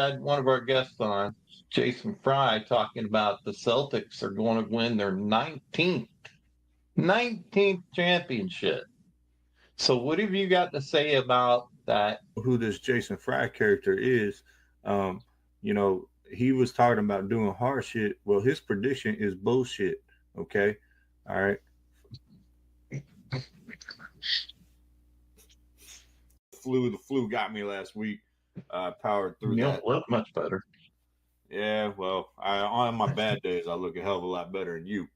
had one of our guests on, Jason Fry, talking about the Celtics are going to win their 19th championship. So what have you got to say about that? Who this Jason Fry character is, he was talking about doing hard shit. Well, his prediction is bullshit. Okay. All right. The flu got me last week. Powered through You that. don't look much better. Yeah, well, on my bad days, I look a hell of a lot better than you.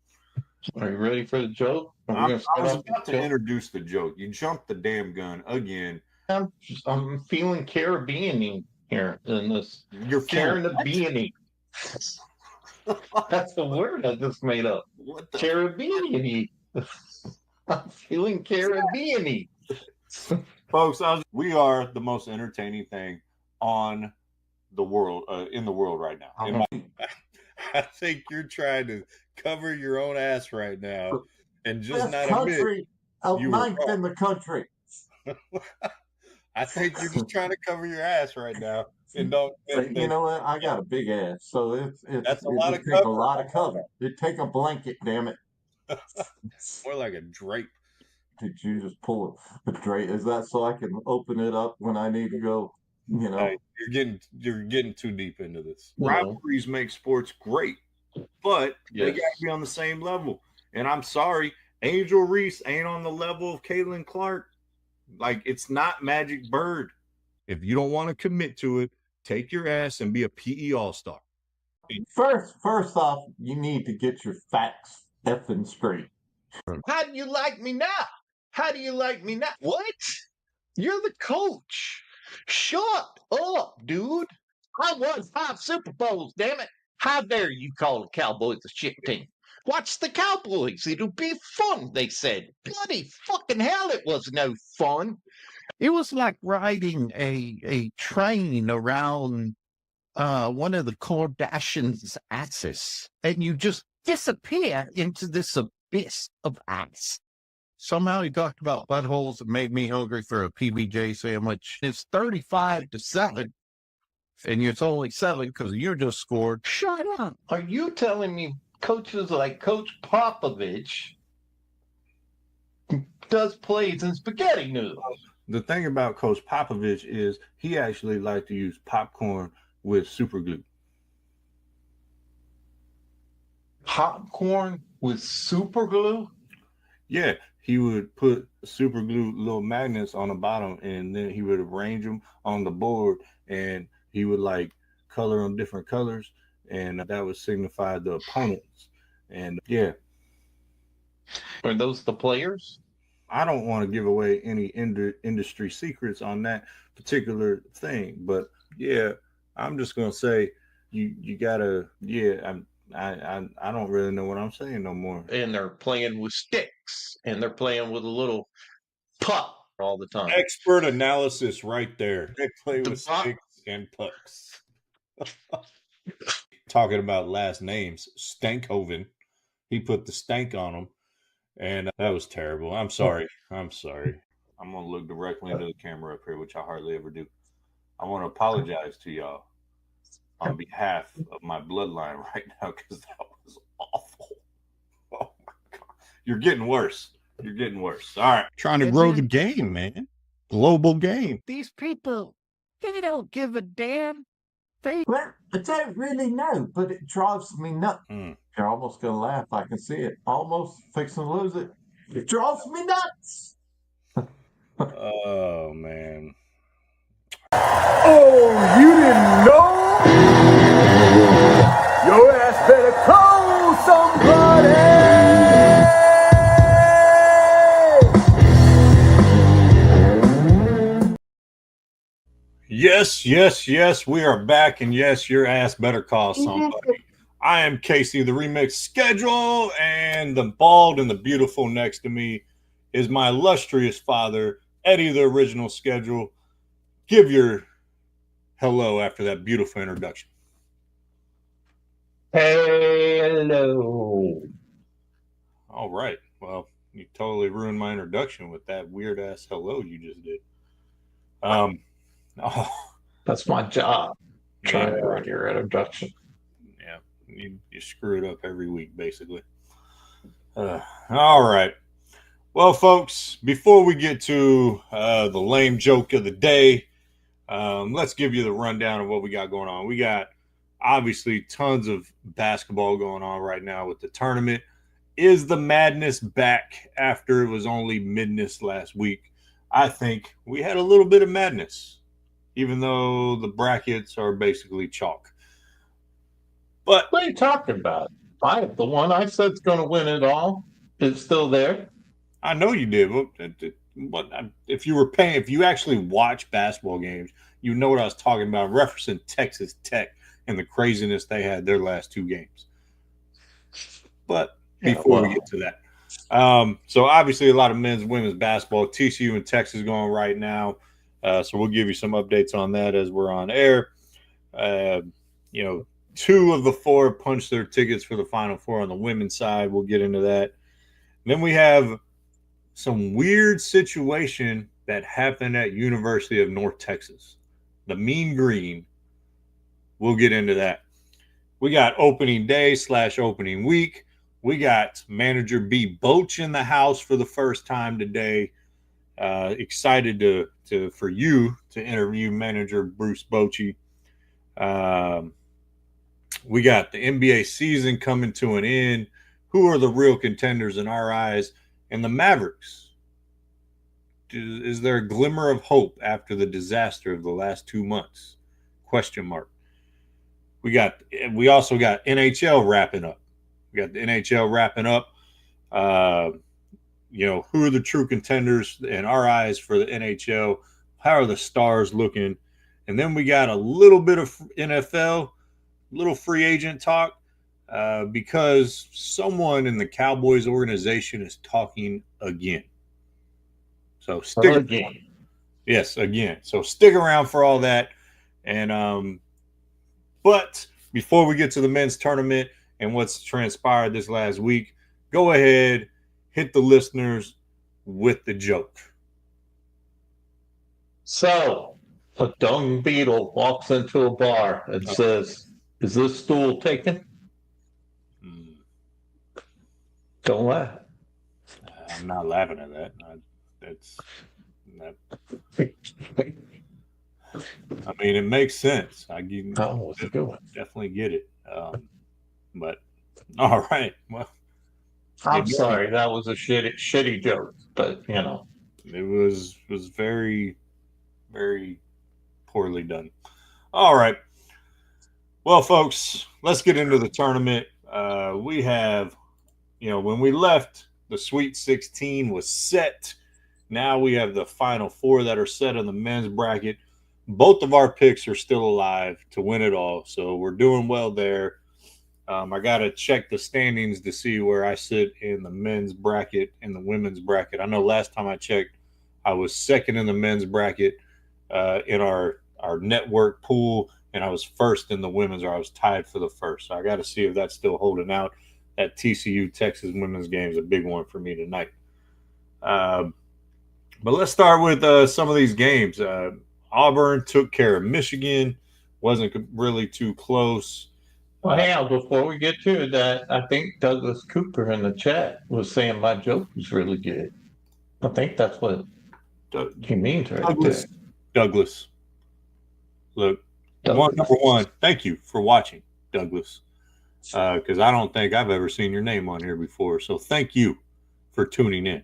Are you ready for the joke? I was about to introduce the joke. You jumped the damn gun again. I'm feeling Caribbean here in this. You're feeling Caribbean. That's the word I just made up. What the Caribbean. I'm feeling Caribbean. Folks, we are the most entertaining thing on the world, in the world right now. I think you're trying to cover your own ass right now and just not country admit you ninth in the country. I think you're just trying to cover your ass right now and don't. You know what? I got a big ass, so that's a lot of take a lot of cover. It take a blanket, damn it. More like a drape. Did you just pull a drape? Is that so I can open it up when I need to go? You know, you're getting too deep into this. Rivalries make sports great, but they got to be on the same level. And I'm sorry, Angel Reese ain't on the level of Caitlin Clark. Like, it's not Magic Bird. If you don't want to commit to it, take your ass and be a PE All-Star. First off, you need to get your facts effing straight. How do you like me now? How do you like me now? What? You're the coach. Shut up, dude. I won 5 Super Bowls, damn it. How dare you call the Cowboys a shit team? Watch the Cowboys. It'll be fun, they said. Bloody fucking hell, it was no fun. It was like riding a train around one of the Kardashians' asses, and you just disappear into this abyss of ass. Somehow he talked about buttholes that made me hungry for a PBJ sandwich. It's 35-7, and it's only 7 because you just scored. Shut up. Are you telling me coaches like Coach Popovich does plays in spaghetti noodles? The thing about Coach Popovich is he actually liked to use popcorn with super glue. Popcorn with super glue? Yeah, he would put super glue little magnets on the bottom, and then he would arrange them on the board, and he would like color them different colors, and that would signify the opponents. And yeah. Are those the players? I don't want to give away any industry secrets on that particular thing, but yeah, I'm just gonna say you gotta. Yeah, I don't really know what I'm saying no more. And they're playing with sticks, and they're playing with a little puck all the time. Expert analysis right there. They play with sticks and pucks. Talking about last names, Stankhoven. He put the stank on them. And that was terrible. I'm sorry. I'm going to look directly into the camera up here, which I hardly ever do. I want to apologize to y'all on behalf of my bloodline right now, because that was awful. Oh, my God. You're getting worse. All right. Trying to grow the game, man. Global game. These people, they don't give a damn. Well, I don't really know, but it drives me nuts. You're almost going to laugh. I can see it. Almost fixing to lose it. It drives me nuts. Oh, man. Oh, you didn't know? Your ass better call somebody. Yes, we are back, and yes, your ass better call somebody. I am Casey, the Remix Schedule, and the bald and the beautiful next to me is my illustrious father, Eddie, the Original Schedule. Give your hello after that beautiful introduction. Hello. All right. Well, you totally ruined my introduction with that weird ass hello you just did. That's my job. Not right, your introduction. Yeah, you screw it up every week, basically. All right. Well, folks, before we get to the lame joke of the day, let's give you the rundown of what we got going on. We got obviously tons of basketball going on right now with the tournament. Is the madness back after it was only midness last week? I think we had a little bit of madness, even though the brackets are basically chalk. But What are you talking about? The one I said's going to win it all is still there. I know you did. But if you actually watch basketball games, you know what I was talking about, referencing Texas Tech and the craziness they had their last two games. But before we get to that, so obviously a lot of men's, women's basketball, TCU and Texas going right now. So we'll give you some updates on that as we're on air. Two of the four punched their tickets for the Final Four on the women's side. We'll get into that. And then we have some weird situation that happened at University of North Texas. The Mean Green. We'll get into that. We got opening day / opening week. We got manager B. Boach in the house for the first time today. Excited for you to interview manager Bruce Bochy. We got the NBA season coming to an end. Who are the real contenders in our eyes? And the Mavericks. Is there a glimmer of hope after the disaster of the last 2 months? Question mark. We also got NHL wrapping up. We got the NHL wrapping up. Who are the true contenders in our eyes for the NHL? How are the stars looking? And then we got a little bit of NFL, little free agent talk, because someone in the Cowboys organization is talking again. So again. Yes, again. So stick around for all that. And but before we get to the men's tournament and what's transpired this last week, go ahead, hit the listeners with the joke. So, a dung beetle walks into a bar and says, "Is this stool taken?" Don't laugh. I'm not laughing at that. I mean, it makes sense. It's a good one. Definitely get it. But all right. Well, I'm sorry, that was a shitty joke, but it was very, very poorly done. All right. Well, folks, let's get into the tournament. We have, when we left, the Sweet 16 was set. Now we have the Final Four that are set in the men's bracket. Both of our picks are still alive to win it all, so we're doing well there. I got to check the standings to see where I sit in the men's bracket and the women's bracket. I know last time I checked, I was second in the men's bracket in our network pool, and I was first in the women's, or I was tied for the first. So I got to see if that's still holding out. That TCU Texas women's game is a big one for me tonight. But let's start with some of these games. Auburn took care of Michigan. Wasn't really too close. Well, hang on, before we get to that, I think Douglas Cooper in the chat was saying my joke was really good. I think that's what he means right there. Douglas. Look, number one, thank you for watching, Douglas. Because I don't think I've ever seen your name on here before. So thank you for tuning in.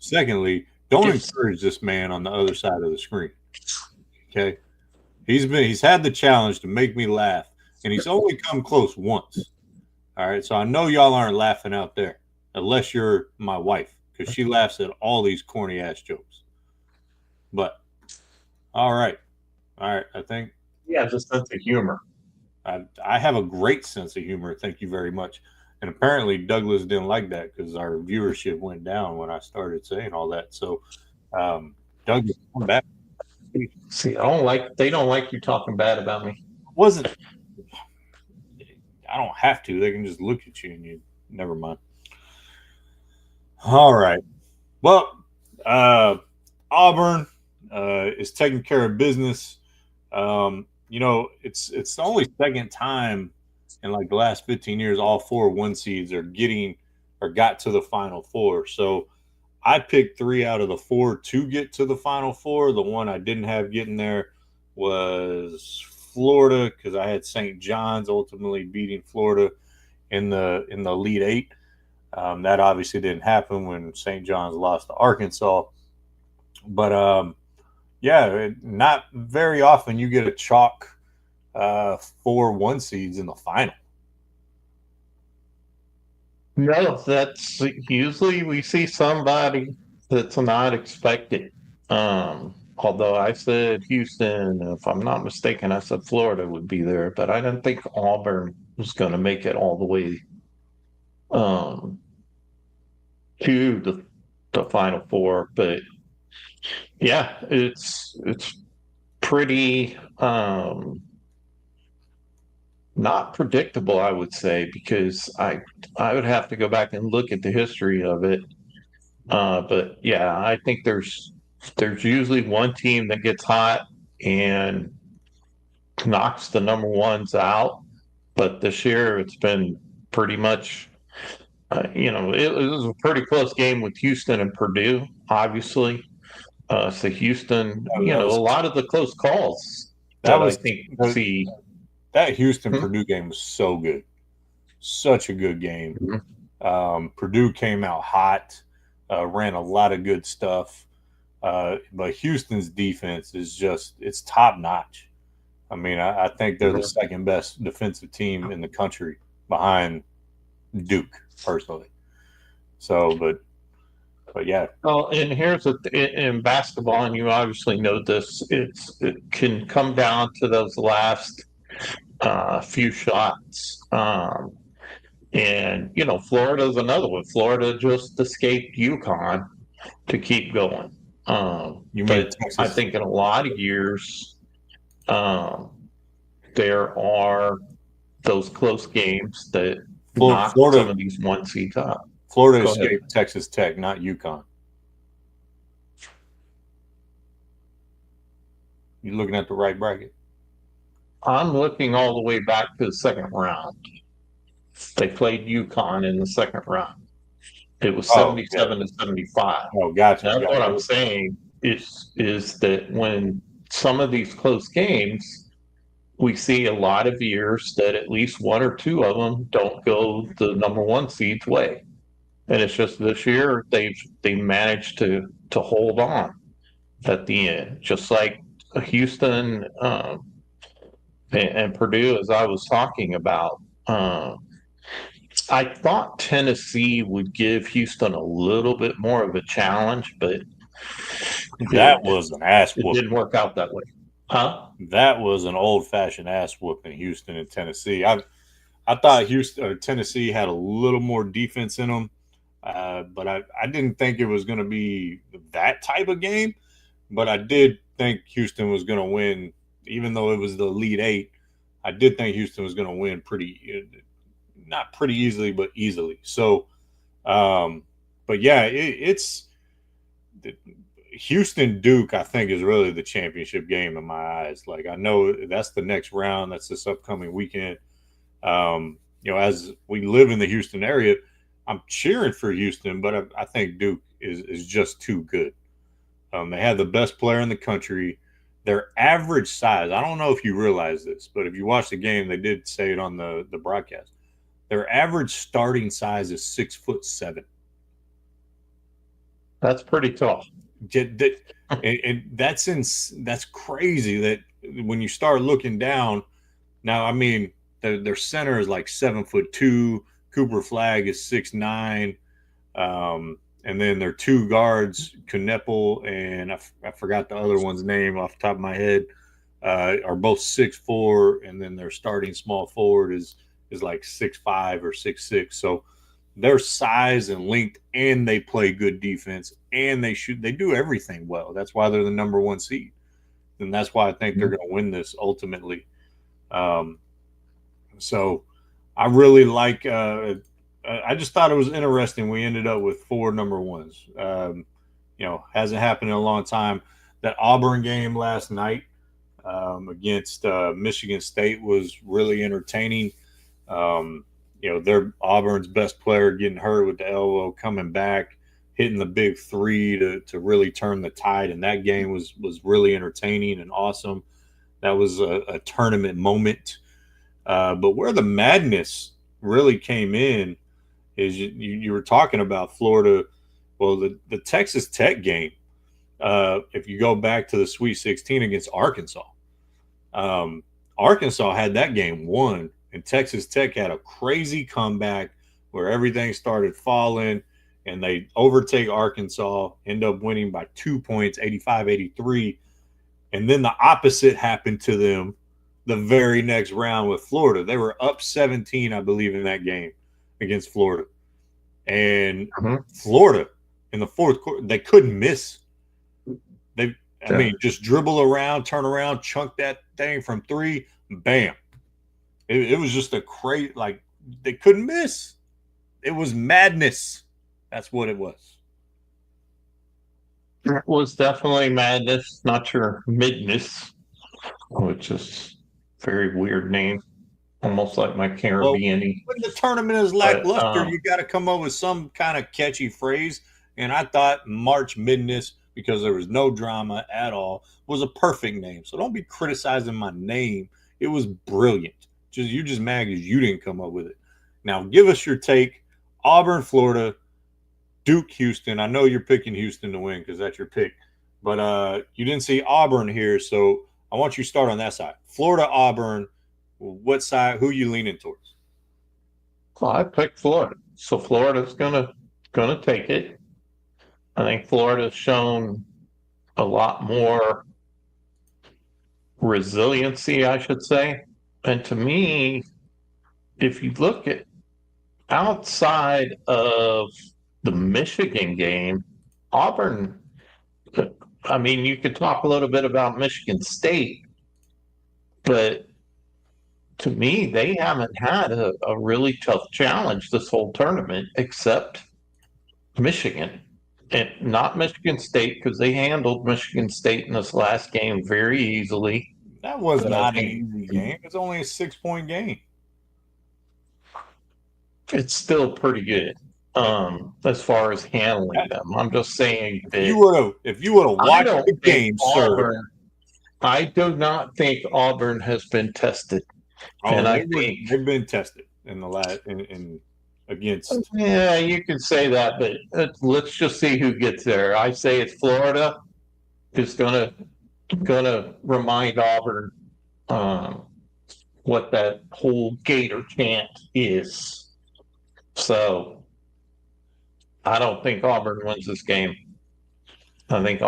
Secondly, don't encourage this man on the other side of the screen. Okay? He's had the challenge to make me laugh, and he's only come close once. All right, so I know y'all aren't laughing out there, unless you're my wife, because she laughs at all these corny ass jokes. But all right, I think he has a sense of humor. I have a great sense of humor. Thank you very much. And apparently Douglas didn't like that because our viewership went down when I started saying all that. So, Douglas, come back. See, they don't like you talking bad about me. I don't have to. They can just look at you and never mind. All right. Well, Auburn is taking care of business. it's the only second time in like the last 15 years all 4 1 seeds are getting or got to the Final Four. So I picked 3 out of the 4 to get to the Final Four. The one I didn't have getting there was Florida because I had St. John's ultimately beating Florida in the Elite Eight. That obviously didn't happen when St. John's lost to Arkansas. But yeah, not very often you get a chalk 4 1 seeds in the final. No, that's usually we see somebody that's not expected. Although I said Houston, if I'm not mistaken, I said Florida would be there, but I didn't think Auburn was going to make it all the way um, to the Final Four. But yeah, it's pretty not predictable, I would say, because I would have to go back and look at the history of it. But yeah, I think there's usually one team that gets hot and knocks the number ones out. But this year it's been pretty much, it was a pretty close game with Houston and Purdue, obviously. So Houston, a lot of the close calls that I think see. That Houston Purdue game was so good. Such a good game. Purdue came out hot, ran a lot of good stuff. But Houston's defense is it's top notch. I mean, I think they're the second best defensive team in the country behind Duke, personally. So, but yeah. Well, and here's in basketball, and you obviously know this. It can come down to those last few shots. And Florida's another one. Florida just escaped UConn to keep going. But I think in a lot of years, there are those close games that knock some of these 1 seeds up. Florida escaped Texas Tech, not UConn. You looking at the right bracket? I'm looking all the way back to the second round. They played UConn in the second round. It was 77 to 75. Oh, gotcha. That's what I'm saying is that when some of these close games, we see a lot of years that at least 1 or 2 of them don't go the number 1 seed's way. And it's just this year they managed to hold on at the end, just like Houston and Purdue, as I was talking about. I thought Tennessee would give Houston a little bit more of a challenge, but that was an ass whooping. It didn't work out that way. Huh? That was an old-fashioned ass whooping, Houston and Tennessee. I thought Tennessee had a little more defense in them, but I didn't think it was going to be that type of game. But I did think Houston was going to win, even though it was the Elite Eight. I did think Houston was going to win not pretty easily, but easily. So, but yeah, it's Houston Duke, I think, is really the championship game in my eyes. Like, I know that's the next round. That's this upcoming weekend. As we live in the Houston area, I'm cheering for Houston, but I think Duke is just too good. They have the best player in the country. Their average size, I don't know if you realize this, but if you watch the game, they did say it on the broadcast. Their average starting size is 6'7". That's pretty tough. And that's crazy that when you start looking down. Now, I mean, their center is like 7'2". Cooper Flagg is 6'9". And then their 2 guards, Kneppel and I forgot the other one's name off the top of my head, are both 6'4", and then their starting small forward is like 6'5" or 6'6". So their size and length, and they play good defense, and they do everything well. That's why they're the number 1 seed, and that's why I think they're going to win this ultimately. So I really like. I just thought it was interesting. We ended up with 4 number 1s. Hasn't happened in a long time. That Auburn game last night, against Michigan State was really entertaining. Their Auburn's best player getting hurt with the elbow, coming back, hitting the big three to really turn the tide, and that game was really entertaining and awesome. That was a tournament moment. But where the madness really came in is you were talking about Florida. Well, the Texas Tech game. If you go back to the Sweet 16 against Arkansas, Arkansas had that game won, and Texas Tech had a crazy comeback where everything started falling, and they overtake Arkansas, end up winning by 2 points, 85-83. And then the opposite happened to them the very next round with Florida. They were up 17, I believe, in that game against Florida. And Florida in the fourth quarter, they couldn't miss. I mean, just dribble around, turn around, chunk that thing from three, bam. It was just a crazy, like, they couldn't miss. It was madness. That's what it was. It was definitely madness, not your midness, which is a very weird name. Almost like my Caribbean-y. When the tournament is lackluster, you got to come up with some kind of catchy phrase. And I thought March Midness, because there was no drama at all, was a perfect name. So don't be criticizing my name. It was brilliant. You're just mad because you didn't come up with it. Now, give us your take. Auburn, Florida, Duke, Houston. I know you're picking Houston to win because that's your pick. But you didn't see Auburn here, so I want you to start on that side. Florida, Auburn. What side? Who are you leaning towards? Well, I picked Florida, so Florida's gonna take it. I think Florida's shown a lot more resiliency, I should say. And to me, if you look at outside of the Michigan game, Auburn. I mean, you could talk a little bit about Michigan State, but to me, they haven't had a really tough challenge this whole tournament, except Michigan. And not Michigan State, because they handled Michigan State in this last game very easily. That was not an easy game. It's only a 6-point game. It's still pretty good as far as handling them. I'm just saying that if you would have watched the game, sir. I do not think Auburn has been tested. And I think they've been tested in the last against. Yeah, you can say that, but let's just see who gets there. I say it's Florida is gonna remind Auburn what that whole Gator chant is. So I don't think Auburn wins this game. I think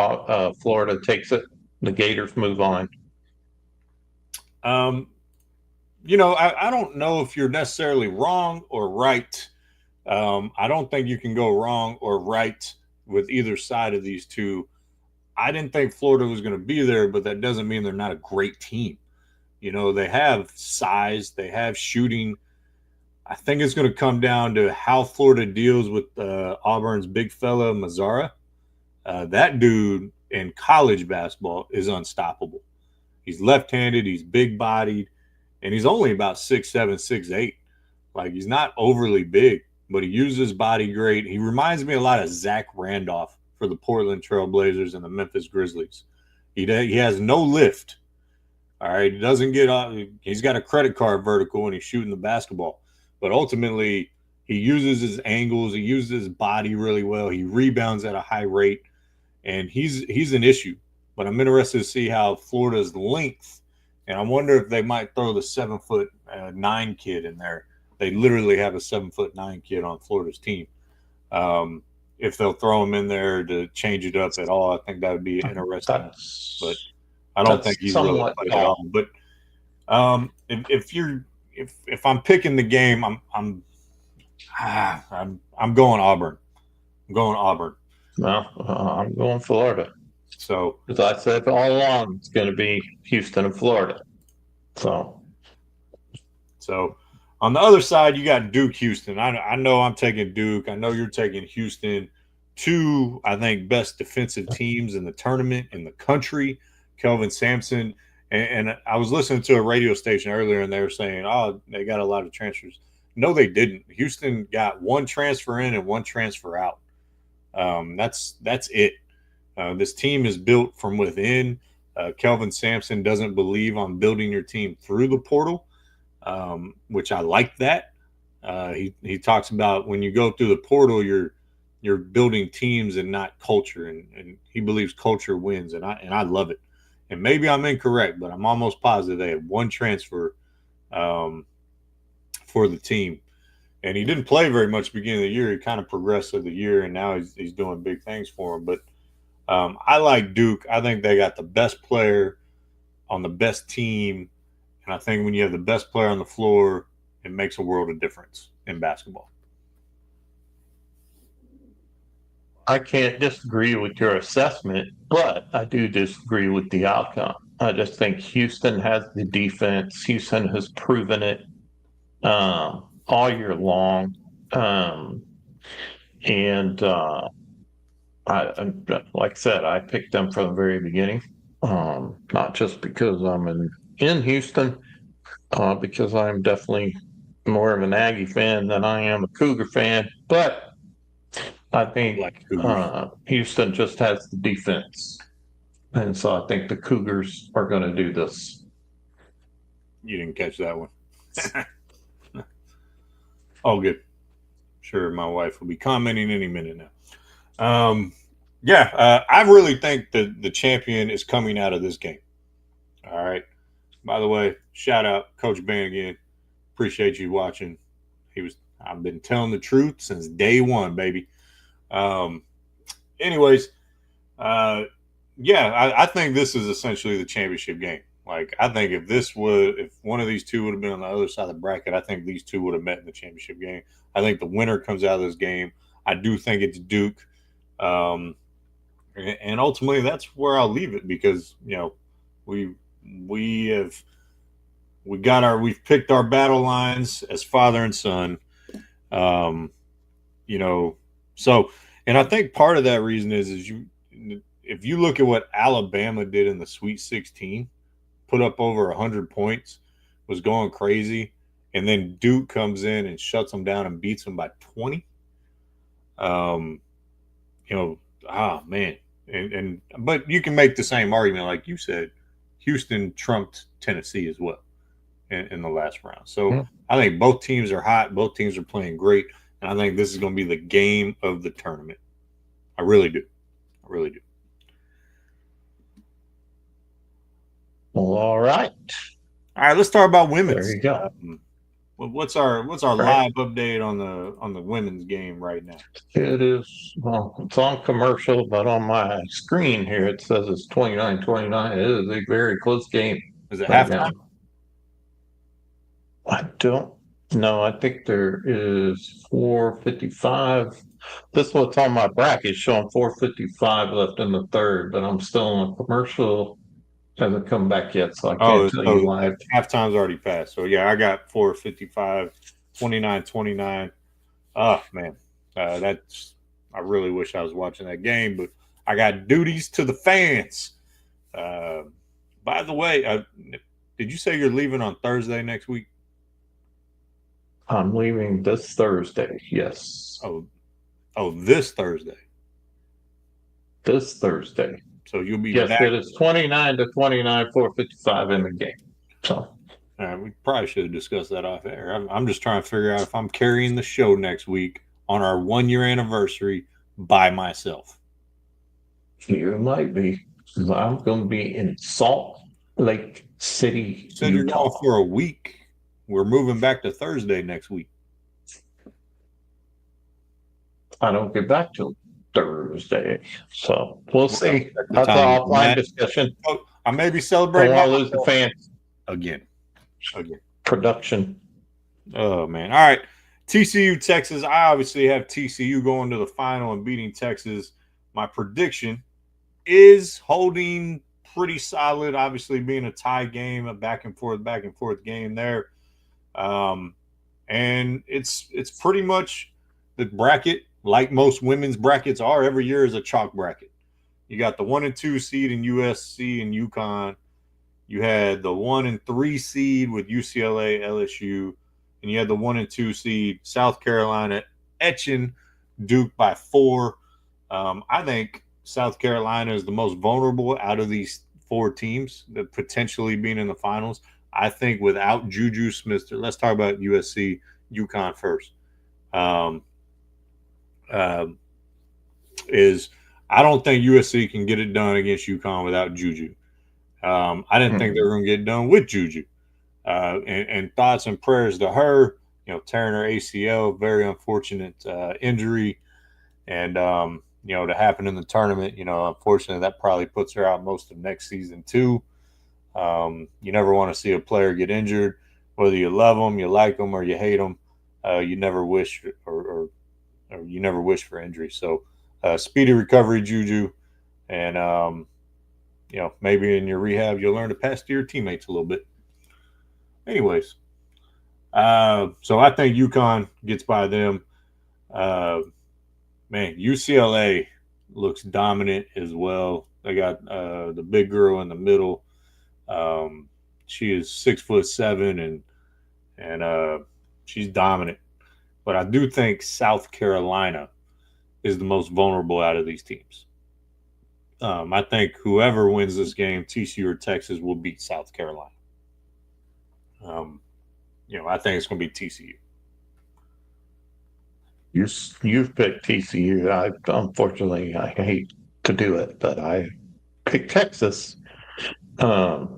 Florida takes it. The Gators move on. I don't know if you're necessarily wrong or right. I don't think you can go wrong or right with either side of these two. I didn't think Florida was going to be there, but that doesn't mean they're not a great team. They have size, they have shooting. I think it's going to come down to how Florida deals with Auburn's big fella, Mazzara. That dude in college basketball is unstoppable. He's left-handed, he's big-bodied, and he's only about 6'7", 6'8". Like, he's not overly big, but he uses his body great. He reminds me a lot of Zach Randolph for the Portland Trail Blazers and the Memphis Grizzlies. He has no lift. All right, he doesn't get off. He's got a credit card vertical when he's shooting the basketball. But ultimately, he uses his angles. He uses his body really well. He rebounds at a high rate, and he's an issue. But I'm interested to see how Florida's length, and I wonder if they might throw the 7'9" kid in there. They literally have a 7'9" kid on Florida's team. If they'll throw him in there to change it up at all, I think that would be interesting. But I don't think he's really played at all. But if I'm picking the game, I'm going Auburn. I'm going Auburn. No, I'm going Florida. So, as I said all along, it's going to be Houston and Florida. So on the other side, you got Duke, Houston. I know I'm taking Duke. I know you're taking Houston. Two, I think, best defensive teams in the tournament in the country. Kelvin Sampson And I was listening to a radio station earlier, and they were saying, "Oh, they got a lot of transfers." No, they didn't. Houston got one transfer in and one transfer out. That's it. This team is built from within. Kelvin Sampson doesn't believe on building your team through the portal, which I like that. He talks about when you go through the portal, you're building teams and not culture, and he believes culture wins, and I love it. And maybe I'm incorrect, but I'm almost positive they had one transfer for the team. And he didn't play very much beginning of the year. He kind of progressed through the year, and now he's doing big things for him. But I like Duke. I think they got the best player on the best team. And I think when you have the best player on the floor, it makes a world of difference in basketball. I can't disagree with your assessment, but I do disagree with the outcome. I just think Houston has the defense. Houston has proven it all year long. And like I said, I picked them from the very beginning, not just because I'm in Houston, because I'm definitely more of an Aggie fan than I am a Cougar fan. But I think Houston just has the defense. And so I think the Cougars are going to do this. You didn't catch that one. Oh, good. Sure, my wife will be commenting any minute now. I really think that the champion is coming out of this game. All right. By the way, shout out Coach Bannigan. Appreciate you watching. I've been telling the truth since day one, baby. Anyways, I think this is essentially the championship game. Like, I think if one of these two would have been on the other side of the bracket, I think these two would have met in the championship game. I think the winner comes out of this game. I do think it's Duke. And ultimately that's where I'll leave it, because, we've picked our battle lines as father and son. So, and I think part of that reason is if you look at what Alabama did in the Sweet 16, put up over 100 points, was going crazy, and then Duke comes in and shuts them down and beats them by 20. Man. But you can make the same argument, like you said, Houston trumped Tennessee as well in the last round. So I think both teams are hot. Both teams are playing great. And I think this is going to be the game of the tournament. I really do. Well, all right. All right, let's talk about women's. There you go. What's our live update on the women's game right now? It is, well, it's on commercial, but on my screen here it says it's 29-29. It is a very close game. Is it right halftime? now. I don't know. I think there is 4:55. This is what's on my bracket showing 4:55 left in the third, but I'm still on commercial. Hasn't come back yet, so I can't tell you live. Halftime's already passed. So, yeah, I got 4:55, 29-29. Oh, man. I really wish I was watching that game, but I got duties to the fans. By the way, did you say you're leaving on Thursday next week? I'm leaving this Thursday, yes. Oh, this Thursday. This Thursday. So you'll be Yes, back. it is 29-29, 4:55 in the game. So we probably should have discussed that off air. I'm just trying to figure out if I'm carrying the show next week on our 1-year anniversary by myself. You might be. I'm going to be in Salt Lake City, You said you're going for a week. We're moving back to Thursday next week. I don't get back till Thursday, so we'll see. That's an offline discussion. I may be celebrating. Don't want to lose the fans again. Production. Oh man! All right, TCU Texas. I obviously have TCU going to the final and beating Texas. My prediction is holding pretty solid. Obviously, being a tie game, a back and forth game there. And it's pretty much the bracket, like most women's brackets are every year, is a chalk bracket. You got the 1 and 2 seed in USC and UConn. You had the 1 and 3 seed with UCLA, LSU, and you had the 1 and 2 seed South Carolina etching Duke by 4. I think South Carolina is the most vulnerable out of these 4 teams that potentially being in the finals. I think without Juju Smith, let's talk about USC, UConn first. I don't think USC can get it done against UConn without Juju. I didn't think they were going to get it done with Juju. And thoughts and prayers to her, tearing her ACL, very unfortunate injury. And, to happen in the tournament, unfortunately, that probably puts her out most of next season too. You never want to see a player get injured, whether you love them, you like them, or you hate them. You never wish or you never wish for injury. So speedy recovery, Juju. And, maybe in your rehab, you'll learn to pass to your teammates a little bit. Anyways, so I think UConn gets by them. UCLA looks dominant as well. They got the big girl in the middle. She is 6'7" and she's dominant. But I do think South Carolina is the most vulnerable out of these teams. I think whoever wins this game, TCU or Texas, will beat South Carolina. I think it's going to be TCU. You've picked TCU. Unfortunately, I hate to do it, but I picked Texas to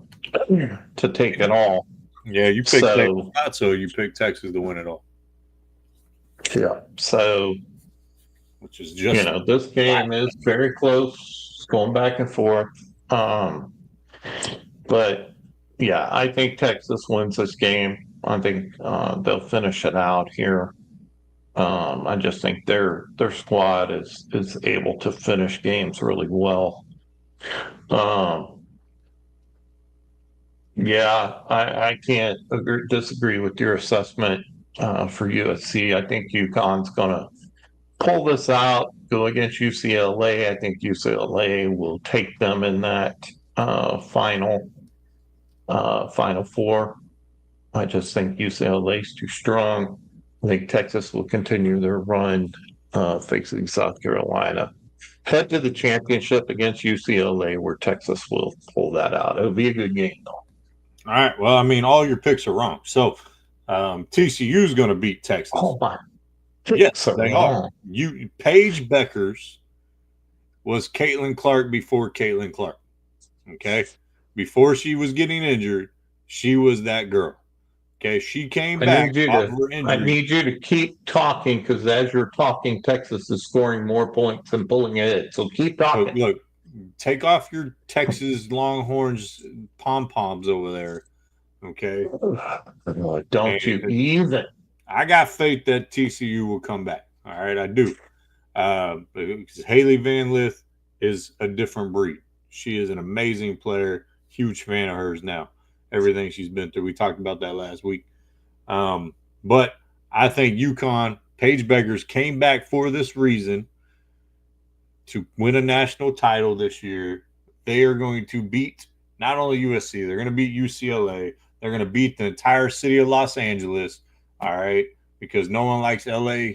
take it all. Yeah, you picked Texas, so you picked Texas to win it all. Yeah. So, which is just this game is very close, going back and forth. But yeah, I think Texas wins this game. I think they'll finish it out here. I just think their squad is able to finish games really well. I can't disagree with your assessment for USC. I think UConn's going to pull this out, go against UCLA. I think UCLA will take them in that final four. I just think UCLA's too strong. I think Texas will continue their run facing South Carolina. Head to the championship against UCLA, where Texas will pull that out. It'll be a good game, though. All right. Well, I mean, all your picks are wrong. So TCU is going to beat Texas. Oh, my. Yes, they are. Paige Beckers was Caitlin Clark before Caitlin Clark. Okay? Before she was getting injured, she was that girl. Okay, she came back off her injury. I need you to keep talking because as you're talking, Texas is scoring more points and pulling ahead. So keep talking. Look, take off your Texas Longhorns pom-poms over there. Okay? Don't you even. I got faith that TCU will come back. All right, I do. Haley Van Lith is a different breed. She is an amazing player. Huge fan of hers now. Everything she's been through. We talked about that last week. But I think UConn, Paige Beckers came back for this reason to win a national title this year. They are going to beat not only USC, they're going to beat UCLA. They're going to beat the entire city of Los Angeles. All right. Because no one likes LA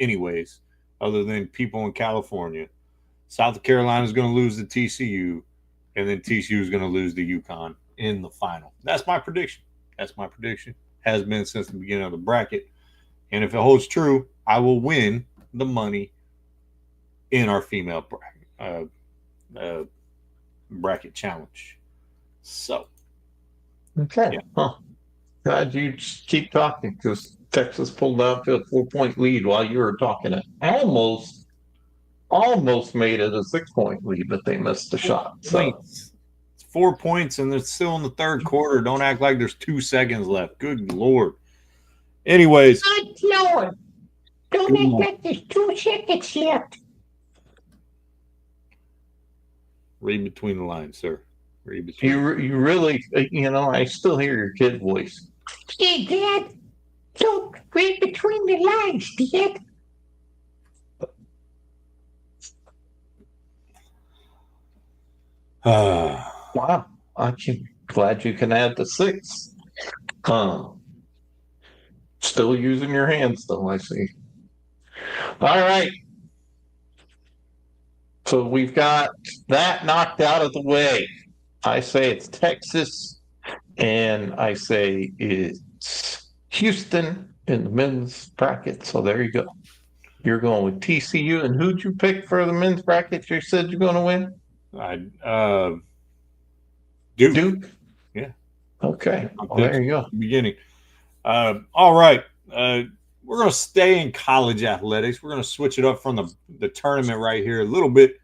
anyways, other than people in California. South Carolina is going to lose to TCU, and then TCU is going to lose to UConn in the final. That's my prediction. Has been since the beginning of the bracket. And if it holds true, I will win the money in our female bracket challenge. So. Okay. Yeah. Huh. God, you just keep talking because Texas pulled out to a 4-point lead while you were talking. It almost made it a 6-point lead, but they missed the shot. So. It's 4 points, and it's still in the third quarter. Don't act like there's 2 seconds left. Good Lord. Anyways. Good Lord. Don't act like there's 2 seconds left. Read between the lines, sir. Read between. You really, I still hear your kid voice. Hey, Dad. Don't read between the lines, Dad. Wow. I can glad you can add the 6. Still using your hands, though, I see. All right. So we've got that knocked out of the way. I say it's Texas, and I say it's Houston in the men's bracket. So there you go. You're going with TCU, and who'd you pick for the men's bracket? You said you're going to win? Duke. Duke? Yeah. Okay. Well, there you go. Beginning. All right. We're going to stay in college athletics. We're going to switch it up from the tournament right here a little bit.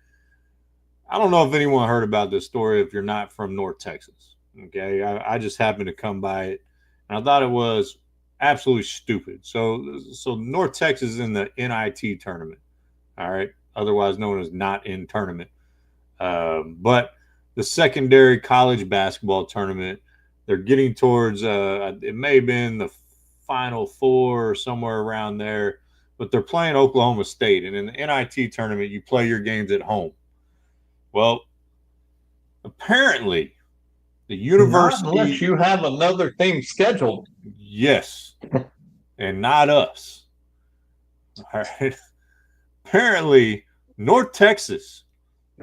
I don't know if anyone heard about this story if you're not from North Texas. Okay. I just happened to come by it, and I thought it was absolutely stupid. So North Texas is in the NIT tournament. All right. Otherwise known as not in tournament. But the secondary college basketball tournament, they're getting towards it may have been the Final Four or somewhere around there, but they're playing Oklahoma State. And in the NIT tournament, you play your games at home. Well, apparently the university... Not unless you have another thing scheduled. Yes, and not us. All right. Apparently, North Texas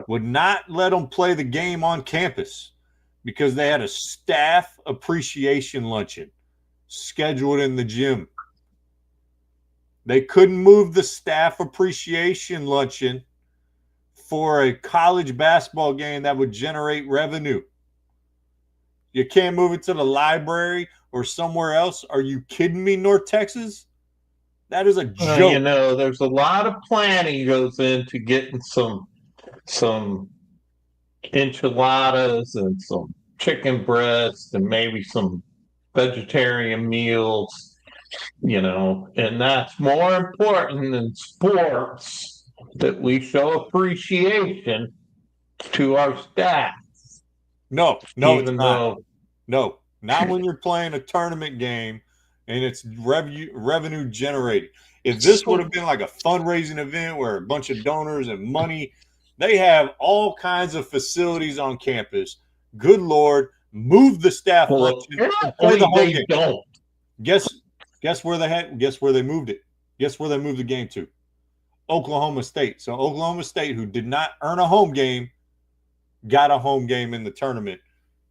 would not let them play the game on campus because they had a staff appreciation luncheon scheduled in the gym. They couldn't move the staff appreciation luncheon for a college basketball game that would generate revenue. You can't move it to the library or somewhere else. Are you kidding me, North Texas? That is a joke. You know, there's a lot of planning goes into getting some enchiladas and some chicken breasts and maybe some vegetarian meals, you know, and that's more important than sports, that we show appreciation to our staff. No, Even it's not. No, not when you're playing a tournament game and it's revenue generating. If this would have been like a fundraising event where a bunch of donors and money, they have all kinds of facilities on campus. Good Lord, move the staff luncheon and play the whole game. Don't. Guess where they had? Guess where they moved it? Guess where they moved the game to? Oklahoma State. So Oklahoma State, who did not earn a home game, got a home game in the tournament,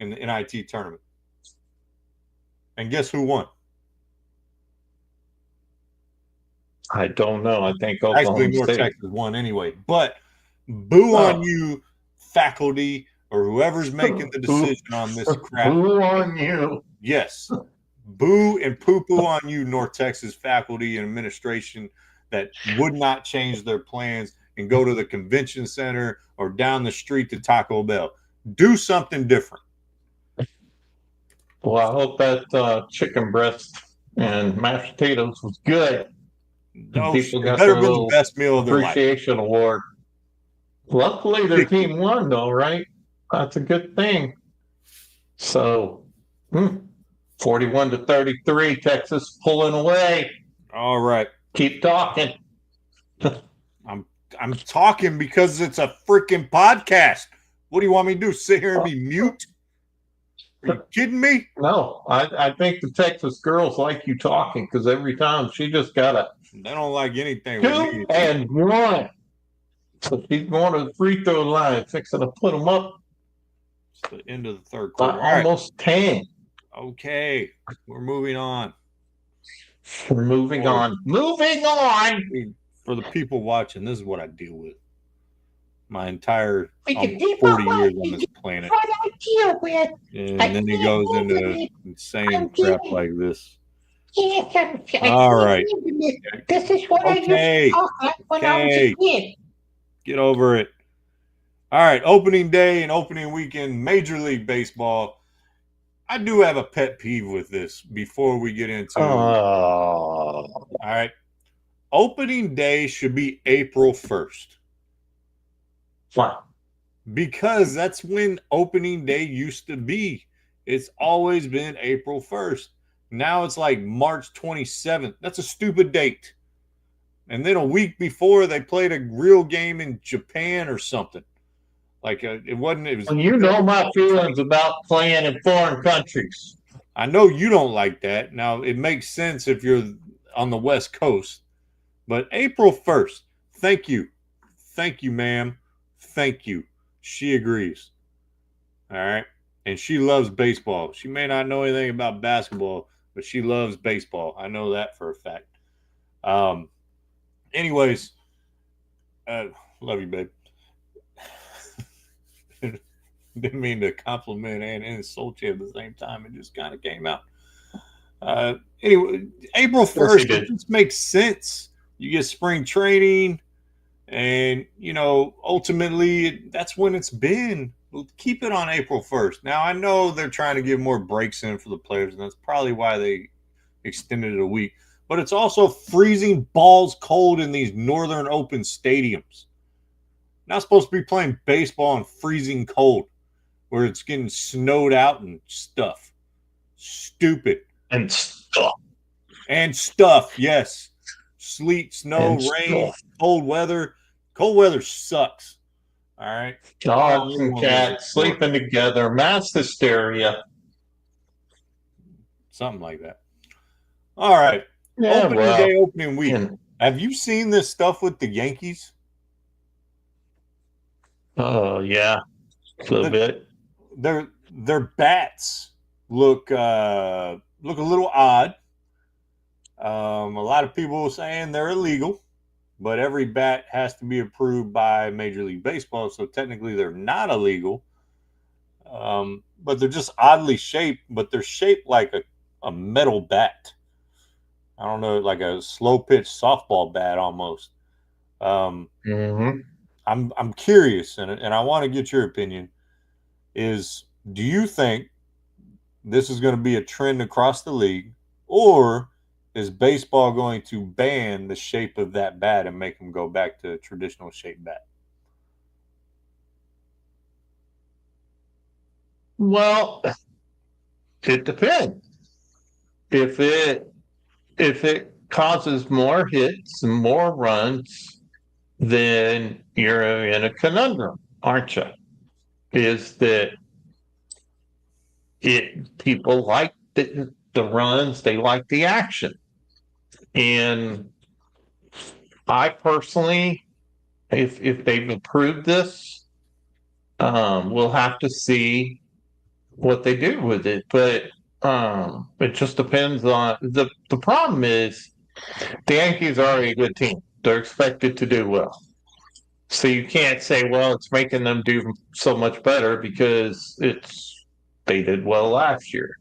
in the NIT tournament. And guess who won? I don't know. I think Oklahoma North State. Texas won anyway. But boo on you, faculty, or whoever's making the decision on this crap. Boo on you. Yes. Boo and poo-poo on you, North Texas faculty and administration that would not change their plans and go to the convention center or down the street to Taco Bell. Do something different. Well, I hope that chicken breast and mashed potatoes was good. No, people got better their be the little best meal of their life. appreciation award. Luckily, their team won, though, right? That's a good thing. So, 41-33, Texas pulling away. All right. Keep talking. I'm talking because it's a freaking podcast. What do you want me to do? Sit here and be mute? Are you kidding me? No, I think the Texas girls like you talking because every time she just got a They don't like anything with 2 me. and 1. So she's going to the free throw line, fixing to put them up It's the end of the third by quarter. All almost 10. Okay, we're moving on. We're moving on. Moving on. For the people watching, this is what I deal with. My entire We can 40 years on this planet. What I deal with. And then he goes into saying crap like this. Yes, All right. This is what I used to talk like when I was a kid. Get over it. All right, opening day and opening weekend, Major League Baseball. I do have a pet peeve with this before we get into all right. Opening day should be April 1st. Why? Because that's when opening day used to be. It's always been April 1st. Now it's like March 27th. That's a stupid date. And then a week before, they played a real game in Japan or something. Like it wasn't. It was. Well, you know my feelings about playing in foreign countries. I know you don't like that. Now it makes sense if you're on the West Coast, but April 1st. Thank you, ma'am. Thank you. She agrees. All right, and she loves baseball. She may not know anything about basketball, but she loves baseball. I know that for a fact. Anyways, love you, babe. Didn't mean to compliment and insult you at the same time. It just kind of came out. Anyway, April 1st, it just makes sense. You get spring training, and, ultimately, that's when it's been. We'll keep it on April 1st. Now, I know they're trying to give more breaks in for the players, and that's probably why they extended it a week. But it's also freezing balls cold in these northern open stadiums. Not supposed to be playing baseball in freezing cold where it's getting snowed out and stuff. Stupid. And stuff. And stuff, yes. Sleet, snow, rain, cold weather. Cold weather sucks. All right. Dogs and cats sleeping together, mass hysteria. Something like that. All right. Yeah, opening week. Have you seen this stuff with the Yankees? Oh, yeah. A little bit. Their bats look a little odd. A lot of people are saying they're illegal, but every bat has to be approved by Major League Baseball, so technically they're not illegal. But they're just oddly shaped, but they're shaped like a metal bat. I don't know, like a slow pitch softball bat almost. I'm curious, and I want to get your opinion. Do you think this is going to be a trend across the league, or is baseball going to ban the shape of that bat and make them go back to a traditional shaped bat? Well, it depends. If it causes more hits and more runs, then you're in a conundrum, aren't you? Is that people like the runs, they like the action. And I personally, if they've approved this, we'll have to see what they do with it. But it just depends on the problem is the Yankees are a good team. They're expected to do well. So you can't say, well, it's making them do so much better because they did well last year.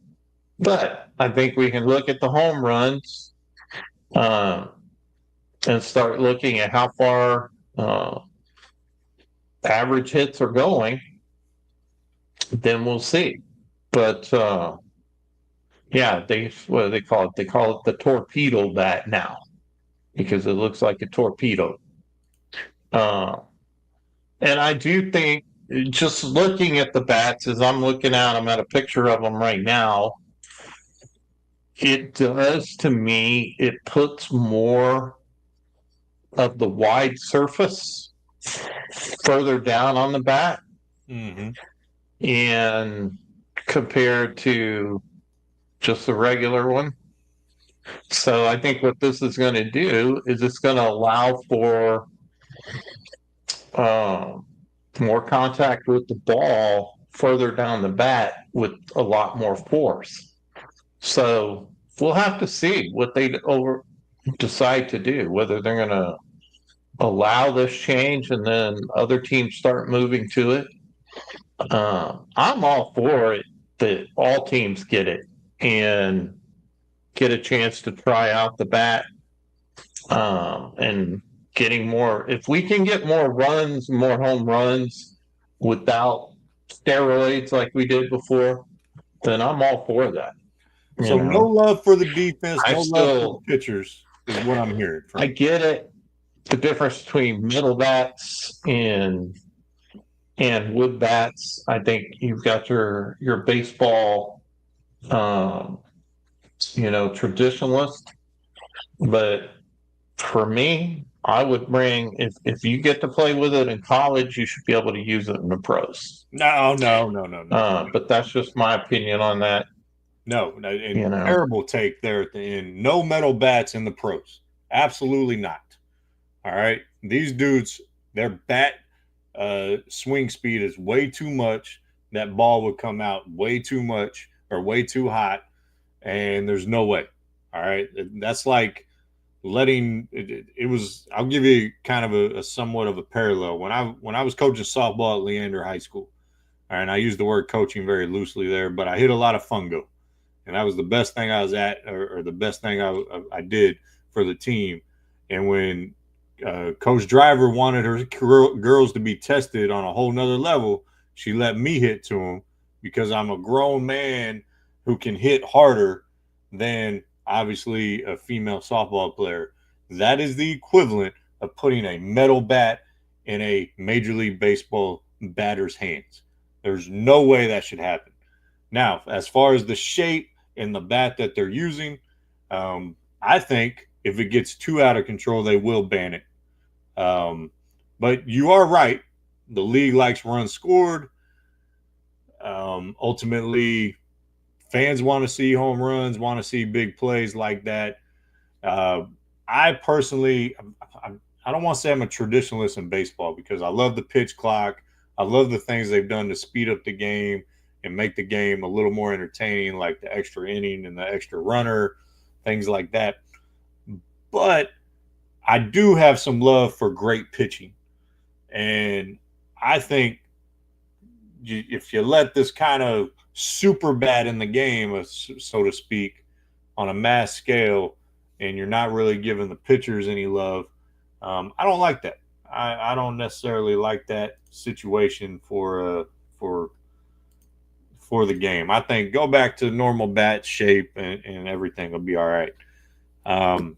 But I think we can look at the home runs and start looking at how far average hits are going. Then we'll see. But yeah, what do they call it? They call it the torpedo bat now because it looks like a torpedo. And I do think just looking at the bats as I'm looking out, I'm at a picture of them right now. It does to me, it puts more of the wide surface further down on the bat. Mm-hmm. And compared to just the regular one. So I think what this is going to do is it's going to allow for more contact with the ball further down the bat with a lot more force. So we'll have to see what they decide to do, whether they're going to allow this change and then other teams start moving to it. I'm all for it that all teams get it and get a chance to try out the bat and getting more. If we can get more runs, more home runs without steroids like we did before, then I'm all for that. So no love for the defense, love for the pitchers is what I'm hearing. I get it. The difference between middle bats and wood bats, I think you've got your baseball traditionalist, but For me, I would bring if you get to play with it in college, you should be able to use it in the pros. No. But that's just my opinion on that. No, and You know, terrible take there at the end. No metal bats in the pros. Absolutely not. All right. These dudes, their bat swing speed is way too much. That ball would come out way too much or way too hot, and there's no way. All right. That's like letting it was. I'll give you kind of a somewhat of a parallel. When I was coaching softball at Leander High School, all right, and I use the word coaching very loosely there, but I hit a lot of fungo, and that was the best thing I was at, or the best thing I did for the team. And when Coach Driver wanted her girls to be tested on a whole nother level, she let me hit to them because I'm a grown man who can hit harder than obviously a female softball player. That is the equivalent of putting a metal bat in a Major League Baseball batter's hands. There's no way that should happen. Now, as far as the shape and the bat that they're using, I think if it gets too out of control, they will ban it. But you are right. The league likes runs scored. Ultimately, fans want to see home runs, want to see big plays like that. I personally, I don't want to say I'm a traditionalist in baseball because I love the pitch clock. I love the things they've done to speed up the game and make the game a little more entertaining, like the extra inning and the extra runner, things like that. But I do have some love for great pitching. And I think if you let this kind of super bad in the game, so to speak, on a mass scale, and you're not really giving the pitchers any love, I don't like that. I don't necessarily like that situation for the game. I think go back to normal bat shape and everything will be all right. But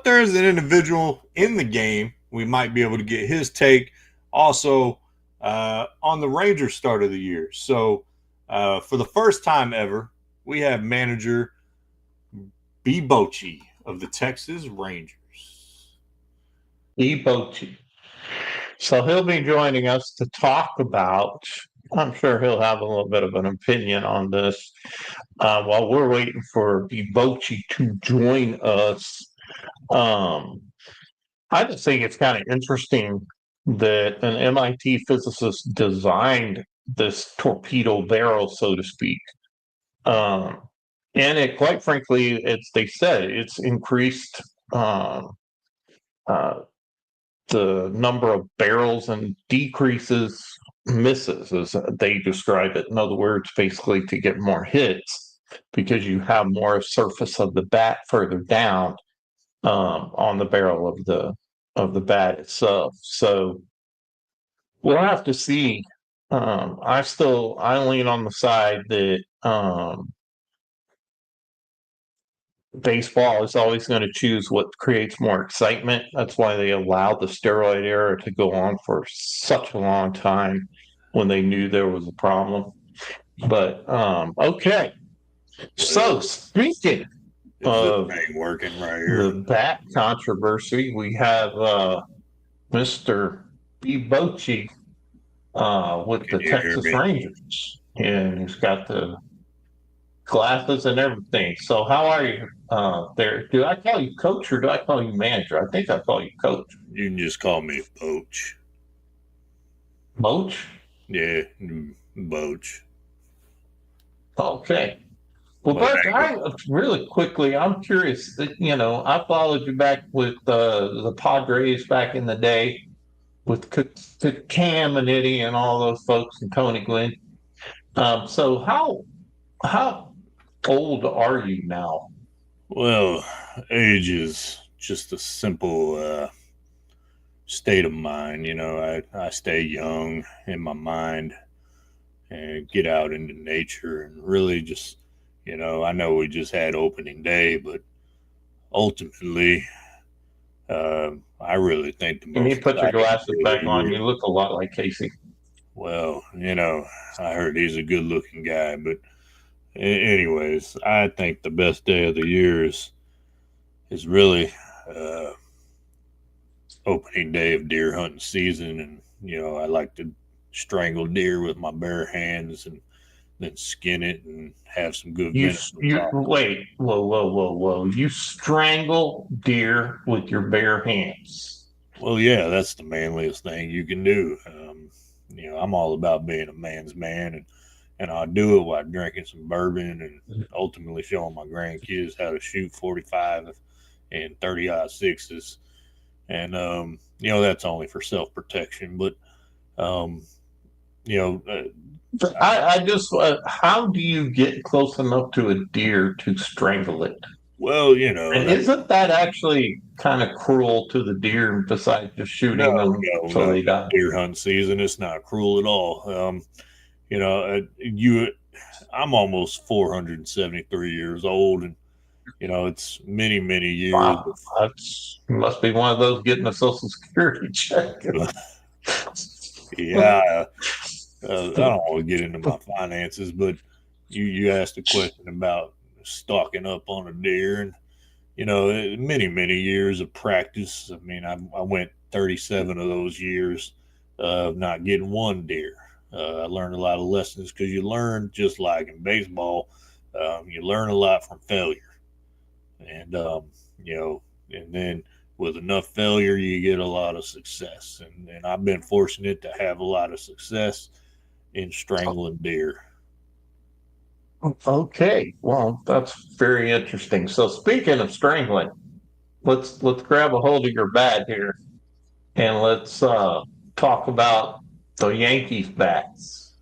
there's an individual in the game. We might be able to get his take also on the Rangers start of the year. So for the first time ever, we have manager B. Bochy of the Texas Rangers. Ebochi. So he'll be joining us to talk about. I'm sure he'll have a little bit of an opinion on this. While we're waiting for Ebochi to join us, I just think it's kind of interesting that an MIT physicist designed this torpedo barrel, so to speak. And it, quite frankly, they said it's increased uh, the number of barrels and decreases misses, as they describe it. In other words, basically to get more hits because you have more surface of the bat further down on the barrel of the bat itself. So we'll have to see. I lean on the side that baseball is always going to choose what creates more excitement. That's why they allowed the steroid era to go on for such a long time when they knew there was a problem. But okay. So speaking of this thing working right the here? bat controversy, we have Mr. B. Bochy with Can the you hear Texas me? Rangers. And he's got the glasses and everything. So how are you there? Do I call you coach or do I call you manager? I think I call you coach. You can just call me Boach. Boach? Yeah, Boach. Okay. Well, But Bert, really quickly, I'm curious. I followed you back with the Padres back in the day with Cam and Eddie and all those folks and Tony Gwynn. So how old are you now? well, age is just a simple state of mind. I stay young in my mind and get out into nature and really just, I know we just had opening day, but ultimately, I really think the Can you most put your exciting glasses day of back the on? year. You look a lot like Casey. Well, I heard he's a good looking guy, but anyways, I think the best day of the year is is really opening day of deer hunting season, and I like to strangle deer with my bare hands and then skin it and have some good venison on top. Wait, whoa. You strangle deer with your bare hands. Well, yeah, that's the manliest thing you can do. I'm all about being a man's man, and I do it while drinking some bourbon and ultimately showing my grandkids how to shoot 45 and 30-06s. And, that's only for self protection. But, I just, how do you get close enough to a deer to strangle it? well, And isn't that actually kind of cruel to the deer besides just shooting them so they die? Deer hunt season. It's not cruel at all. I'm almost 473 years old, and it's many, many years. Wow, must be one of those getting a Social Security check. Yeah, I don't want to get into my finances, but you asked a question about stalking up on a deer, and many, many years of practice. I mean, I went 37 of those years of not getting one deer. I learned a lot of lessons because you learn, just like in baseball, you learn a lot from failure. And, and then with enough failure, you get a lot of success. And I've been fortunate to have a lot of success in strangling deer. Okay, well, that's very interesting. So speaking of strangling, let's grab a hold of your bat here and let's talk about the Yankees bats.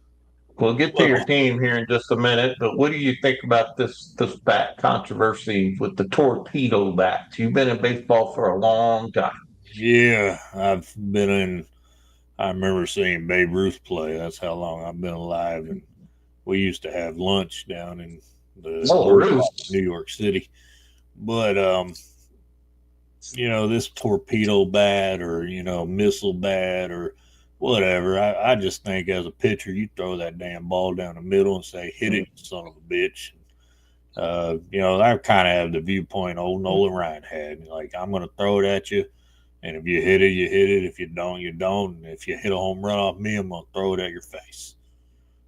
We'll get to your team here in just a minute, but what do you think about this bat controversy with the torpedo bats? You've been in baseball for a long time. Yeah, I remember seeing Babe Ruth play. That's how long I've been alive. And we used to have lunch down in New York City. But, this torpedo bat or, missile bat or whatever, I just think as a pitcher, you throw that damn ball down the middle and say, hit it, son of a bitch. I kind of have the viewpoint old Nolan Ryan had. Like, I'm going to throw it at you. And if you hit it, you hit it. If you don't, you don't. And if you hit a home run off me, I'm going to throw it at your face.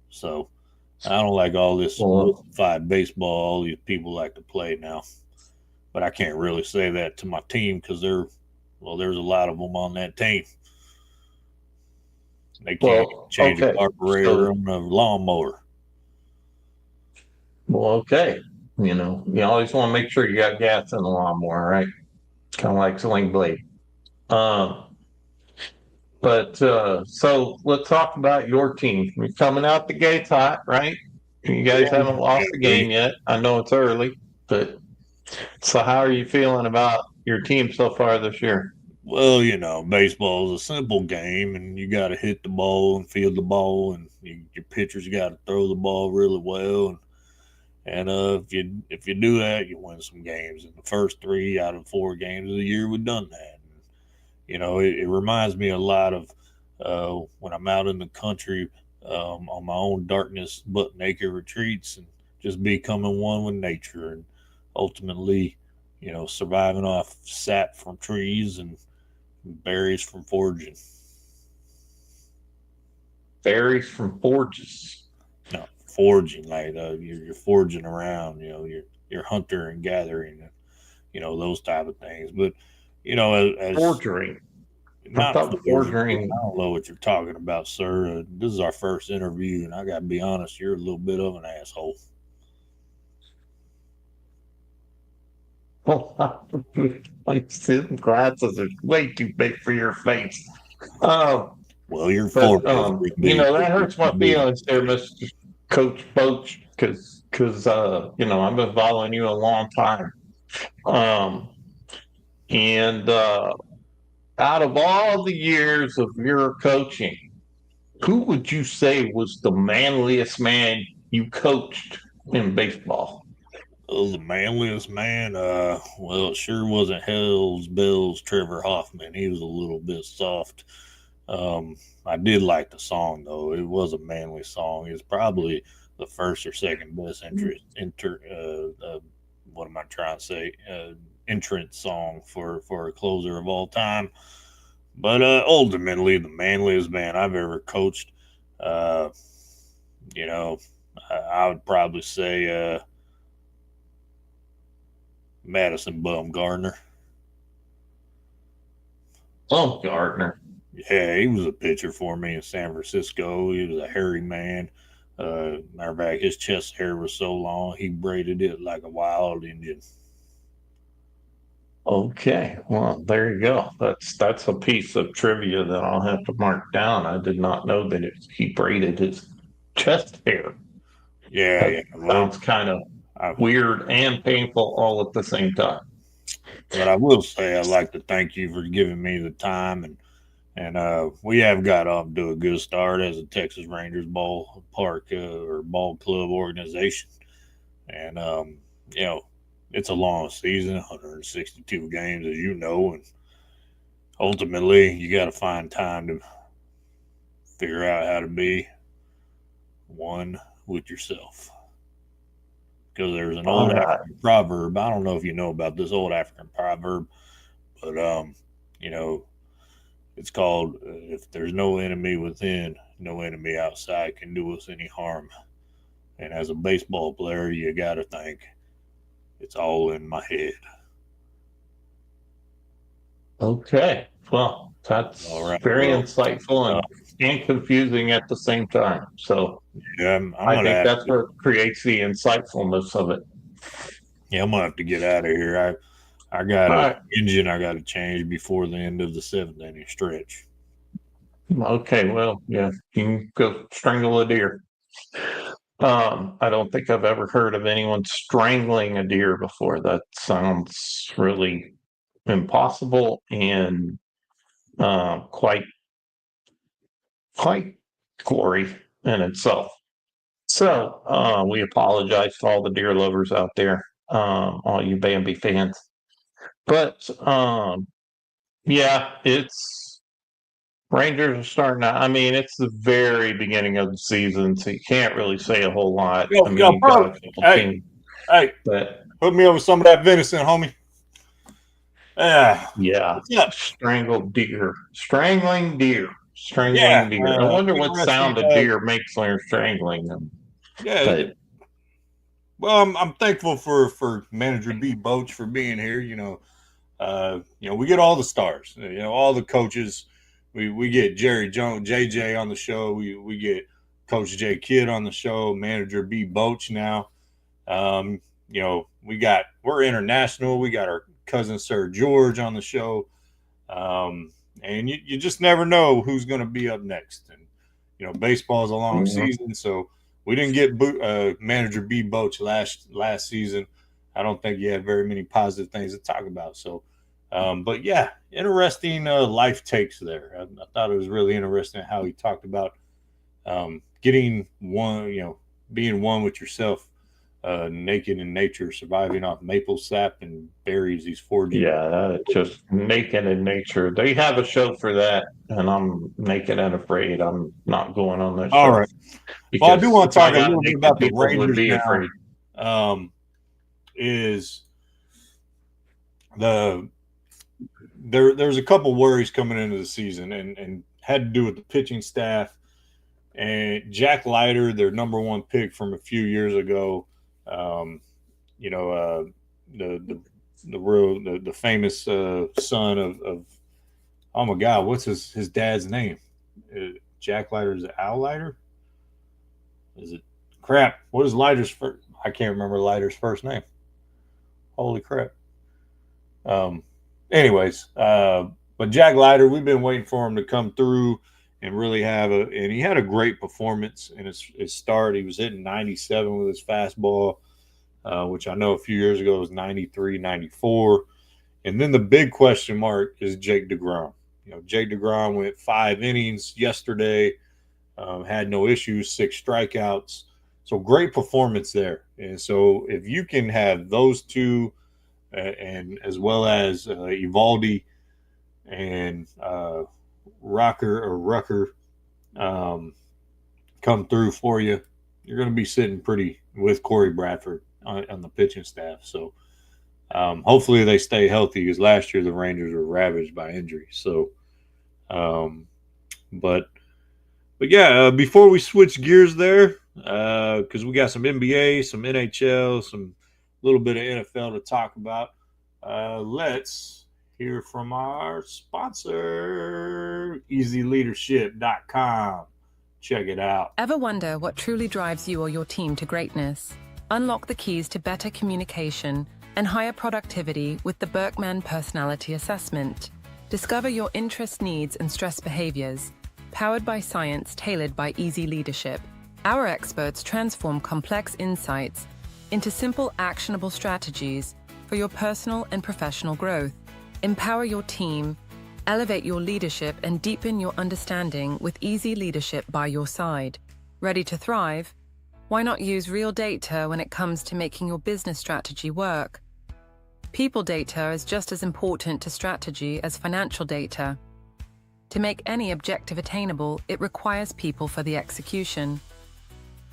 So I don't like all this five baseball all these people like to play now. But I can't really say that to my team because there's a lot of them on that team. They can't change a carburetor on a lawnmower. Well, okay. You always want to make sure you got gas in the lawnmower, right? Kind of like Sling Blade. So let's talk about your team. You're coming out the gates hot, right? You guys haven't lost the game yet. I know it's early, but so how are you feeling about your team so far this year? Well, baseball is a simple game, and you got to hit the ball and field the ball, and your pitchers got to throw the ball really well. And if you do that, you win some games. In the first 3 out of 4 games of the year, we've done that. And, it reminds me a lot of when I'm out in the country on my own darkness but naked retreats and just becoming one with nature and ultimately, surviving off sap from trees and berries from foraging. Berries from forges? No, foraging, like you're foraging around, you're hunter and gathering, those type of things. But as forgery. Not forgery. I don't know what you're talking about, sir. This is our first interview, and I got to be honest, you're a little bit of an asshole. My glasses are way too big for your face. Well, you're full. That hurts my feelings there, Mr. Coach Boach, because I've been following you a long time. And out of all the years of your coaching, who would you say was the manliest man you coached in baseball? Oh, the manliest man? Well, it sure wasn't Hell's Bells Trevor Hoffman. He was a little bit soft. I did like the song, though. It was a manly song. It's probably the first or second best what am I trying to say? entrance song for a closer of all time. But ultimately, the manliest man I've ever coached, uh, you know, I would probably say Madison Bumgarner. Oh, Gardner. Yeah, he was a pitcher for me in San Francisco. He was a hairy man. Matter of fact, his chest hair was so long he braided it like a wild Indian. Okay, well, there you go. That's a piece of trivia that I'll have to mark down. I did not know that he braided his chest hair. Yeah, That yeah. Well, sounds kind of I, weird and painful all at the same time. but I will say I'd like to thank you for giving me the time, and we have got off to a good start as a Texas Rangers ballpark or ball club organization, and you know it's a long season, 162 games, as you know, and ultimately you got to find time to figure out how to be one with yourself. Because there's an All old right. African proverb. I don't know if you know about this old African proverb, but you know, it's called "If there's no enemy within, no enemy outside can do us any harm." And as a baseball player, you got to think it's all in my head. Okay. Well, All that's right. very Well, insightful uh, and confusing at the same time. So yeah, I'm I gonna think have that's to. what creates the insightfulness of it. Yeah, I'm gonna have to get out of here. I All got a right. engine I got to change before the end of the seventh inning stretch. Okay. Well, yeah, you can go strangle a deer. I don't think I've ever heard of anyone strangling a deer before. That sounds really impossible and quite quite gory in itself. So we apologize to all the deer lovers out there, all you Bambi fans. But yeah, it's Rangers are starting out. I mean, it's the very beginning of the season, so you can't really say a whole lot. I mean, you've got a couple Hey, teams, hey, but hook me up with some of that venison, homie. Yeah. yeah, What's up? strangling Yeah. deer. I wonder what Interesting. sound a deer makes when you're strangling them. Yeah. But Well, I'm thankful for Manager B Boach for being here. We get all the stars. All the coaches. We get Jerry Jones, JJ on the show. We get Coach J Kidd on the show. Manager B Boach now. Um, we're international. We got our cousin Sir George on the show. And you just never know who's going to be up next. And baseball is a long mhm. season, so we didn't get manager B Boach last season. I don't think he had very many positive things to talk about. So, but yeah, interesting life takes there. I thought it was really interesting how he talked about getting one, being one with yourself, naked in nature, surviving off maple sap and berries he's foraging. Yeah, just naked in nature. They have a show for that, and I'm naked and afraid. I'm not going on that All show right. Well, I do because want if to I talk a got little bit naked, about the people would Rangers be now. afraid. Is the there's a couple worries coming into the season and had to do with the pitching staff and Jack Leiter, their number one pick from a few years ago. Um, you know, the famous son of oh my God, what's his dad's name? Jack Leiter, is it Al Leiter? Is it crap? What is Leiter's first? I can't remember Leiter's first name. Holy crap. Um, anyways, but Jack Leiter, we've been waiting for him to come through and really and he had a great performance in his start. He was hitting 97 with his fastball, which I know a few years ago was 93, 94. And then the big question mark is Jake DeGrom. Jake DeGrom went 5 innings yesterday, had no issues, 6 strikeouts. So great performance there. And so if you can have those two, and as well as Evaldi and Rucker come through for you, you're going to be sitting pretty with Corey Bradford on the pitching staff. So Hopefully they stay healthy because last year the Rangers were ravaged by injury. So, um, but yeah, before we switch gears there, because we got some NBA, some NHL, some little bit of NFL to talk about. Let's hear from our sponsor, EasyLeadership.com. Check it out. Ever wonder what truly drives you or your team to greatness? Unlock the keys to better communication and higher productivity with the Berkman Personality Assessment. Discover your interest, needs, and stress behaviors. Powered by science, tailored by Easy Leadership. Our experts transform complex insights into simple, actionable strategies for your personal and professional growth. Empower your team, elevate your leadership, and deepen your understanding with Easy Leadership by your side. Ready to thrive? Why not use real data when it comes to making your business strategy work? People data is just as important to strategy as financial data. To make any objective attainable, it requires people for the execution.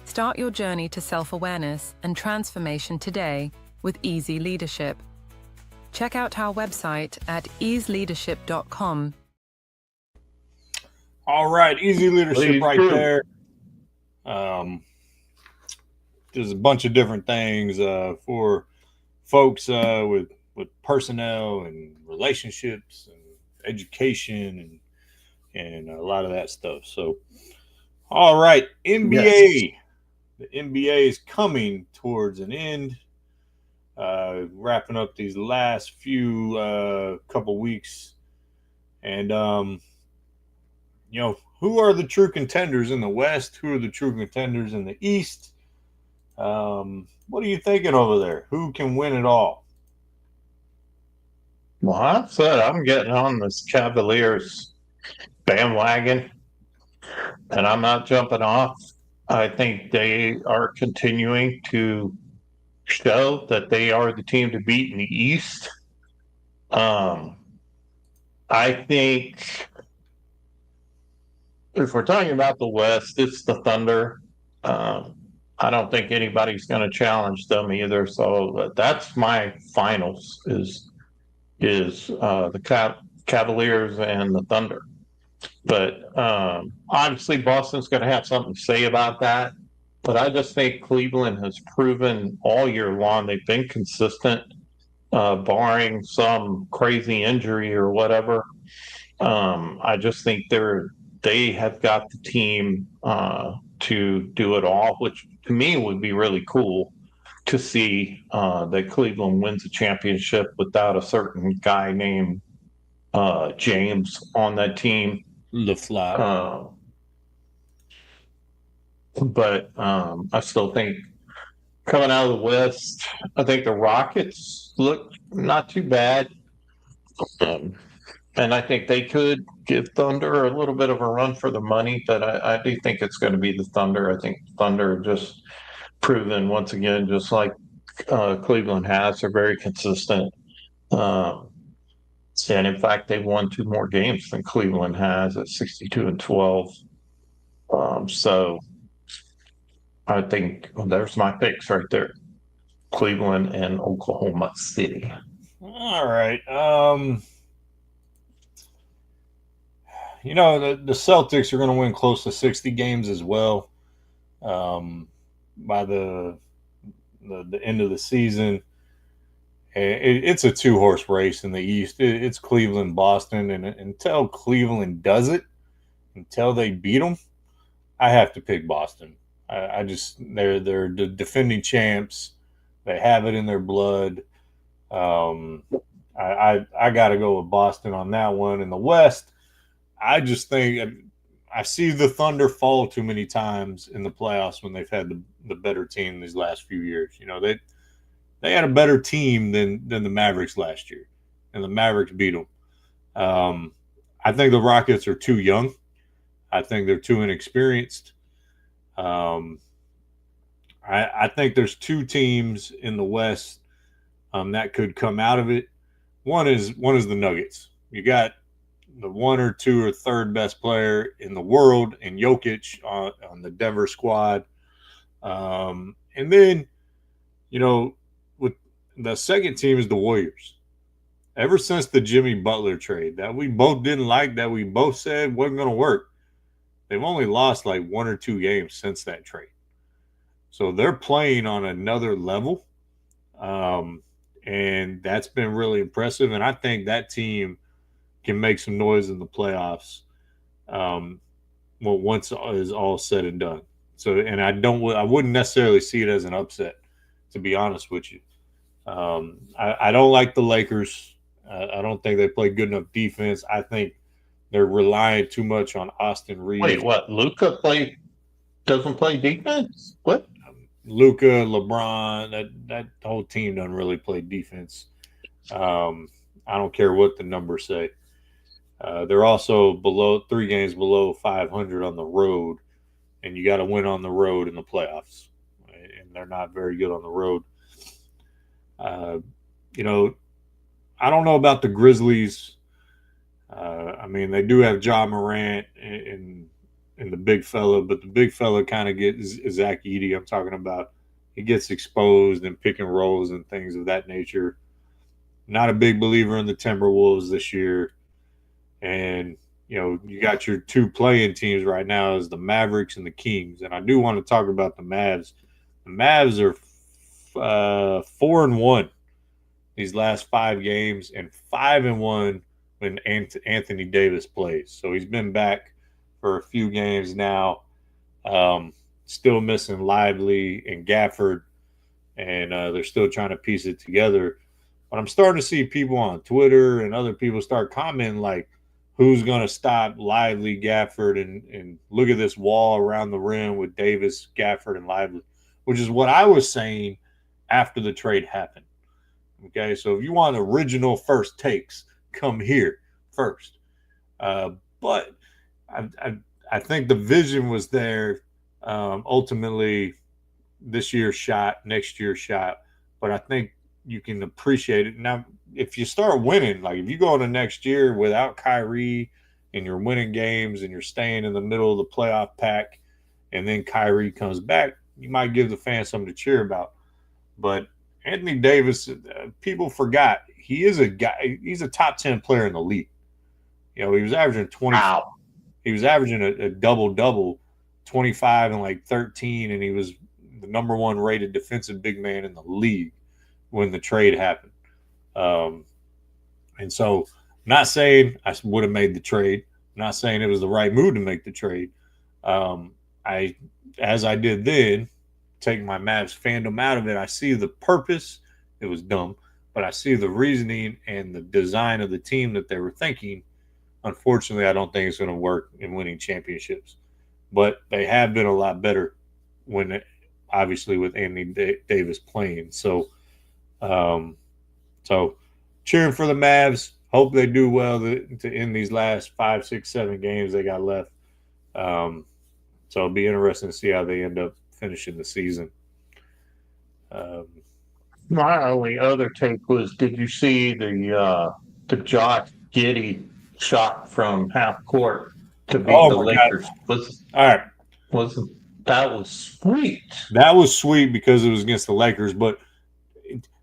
Start your journey to self-awareness and transformation today with Easy Leadership. Check out our website at easeleadership.com. All right, Easy Leadership right there. There's a bunch of different things for folks with personnel and relationships and education and a lot of that stuff. So, all right, NBA. Yes. The NBA is coming towards an end. Wrapping up these last few couple weeks, and who are the true contenders in the West? Who are the true contenders in the East? What are you thinking over there? Who can win it all? Well, I said I'm getting on this Cavaliers bandwagon, and I'm not jumping off. I think they are continuing to show that they are the team to beat in the East. I think if we're talking about the West, it's the Thunder. I don't think anybody's going to challenge them either. So that's my finals is the Cavaliers and the Thunder. But obviously Boston's going to have something to say about that. But I just think Cleveland has proven all year long they've been consistent, barring some crazy injury or whatever. I just think they have got the team to do it all, which to me would be really cool to see that Cleveland wins a championship without a certain guy named James on that team. LeFly. But I still think coming out of the West, I think the Rockets look not too bad. And I think they could give Thunder a little bit of a run for the money, but I do think it's going to be the Thunder. I think Thunder just proven once again, just like Cleveland has, they're very consistent. And in fact, they've won 2 more games than Cleveland has at 62-12. So I think there's my picks right there. Cleveland and Oklahoma City. All right. The Celtics are going to win close to 60 games as well by the end of the season. It's a 2-horse race in the East. It's Cleveland, Boston, and until Cleveland does it, until they beat them, I have to pick Boston. They're the defending champs. They have it in their blood. I got to go with Boston on that one. In the West, I just think I see the Thunder fall too many times in the playoffs when they've had the better team these last few years. They had a better team than the Mavericks last year, and the Mavericks beat them. I think the Rockets are too young. I think they're too inexperienced. I think there's 2 teams in the West that could come out of it. One is the Nuggets. You got the 1 or 2 or 3rd best player in the world in Jokic on the Denver squad. And then, the second team is the Warriors. Ever since the Jimmy Butler trade that we both didn't like, that we both said wasn't going to work, they've only lost like 1 or 2 games since that trade. So they're playing on another level. And that's been really impressive. And I think that team can make some noise in the playoffs. Well, once is all said and done. So, and I wouldn't necessarily see it as an upset, to be honest with you. I don't like the Lakers. I don't think they play good enough defense. I think they're relying too much on Austin Reeves. Wait, what? Luka doesn't play defense? What? Luka, LeBron, that whole team doesn't really play defense. I don't care what the numbers say. They're also 3 games below 500 on the road, and you got to win on the road in the playoffs. And they're not very good on the road. I don't know about the Grizzlies. I mean, they do have Ja Morant and the big fella, but the big fella kind of gets Zach Edey. I'm talking about. He gets exposed and pick and rolls and things of that nature. Not a big believer in the Timberwolves this year. And, you got your 2 playing teams right now is the Mavericks and the Kings. And I do want to talk about the Mavs. The Mavs are 4-1 these last 5 games and 5-1 when Anthony Davis plays. So he's been back for a few games now. Still missing Lively and Gafford, and they're still trying to piece it together. But I'm starting to see people on Twitter and other people start commenting like, who's going to stop Lively, Gafford, and look at this wall around the rim with Davis, Gafford, and Lively, which is what I was saying after the trade happened. Okay, so if you want original first takes, come here first. But I think the vision was there. Ultimately, this year's shot, next year's shot, but I think you can appreciate it. Now, if you start winning, like if you go into next year without Kyrie and you're winning games and you're staying in the middle of the playoff pack and then Kyrie comes back, you might give the fans something to cheer about. But Anthony Davis, people forgot, he is a guy, he's a top 10 player in the league. He was averaging 20. Wow. He was averaging a double-double, 25 and like 13, and he was the number 1 rated defensive big man in the league when the trade happened. And so I'm not saying I would have made the trade. I'm not saying it was the right move to make the trade. As I did then, take my Mavs fandom out of it, I see the purpose. It was dumb, but I see the reasoning and the design of the team that they were thinking. Unfortunately, I don't think it's going to work in winning championships. But they have been a lot better obviously with Anthony Davis playing. So cheering for the Mavs. Hope they do well to end these last 5, 6, 7 games they got left. So it'll be interesting to see how they end up finishing the season. My only other take was, did you see the Josh Giddey shot from half court to beat the Lakers? That was sweet. That was sweet because it was against the Lakers. But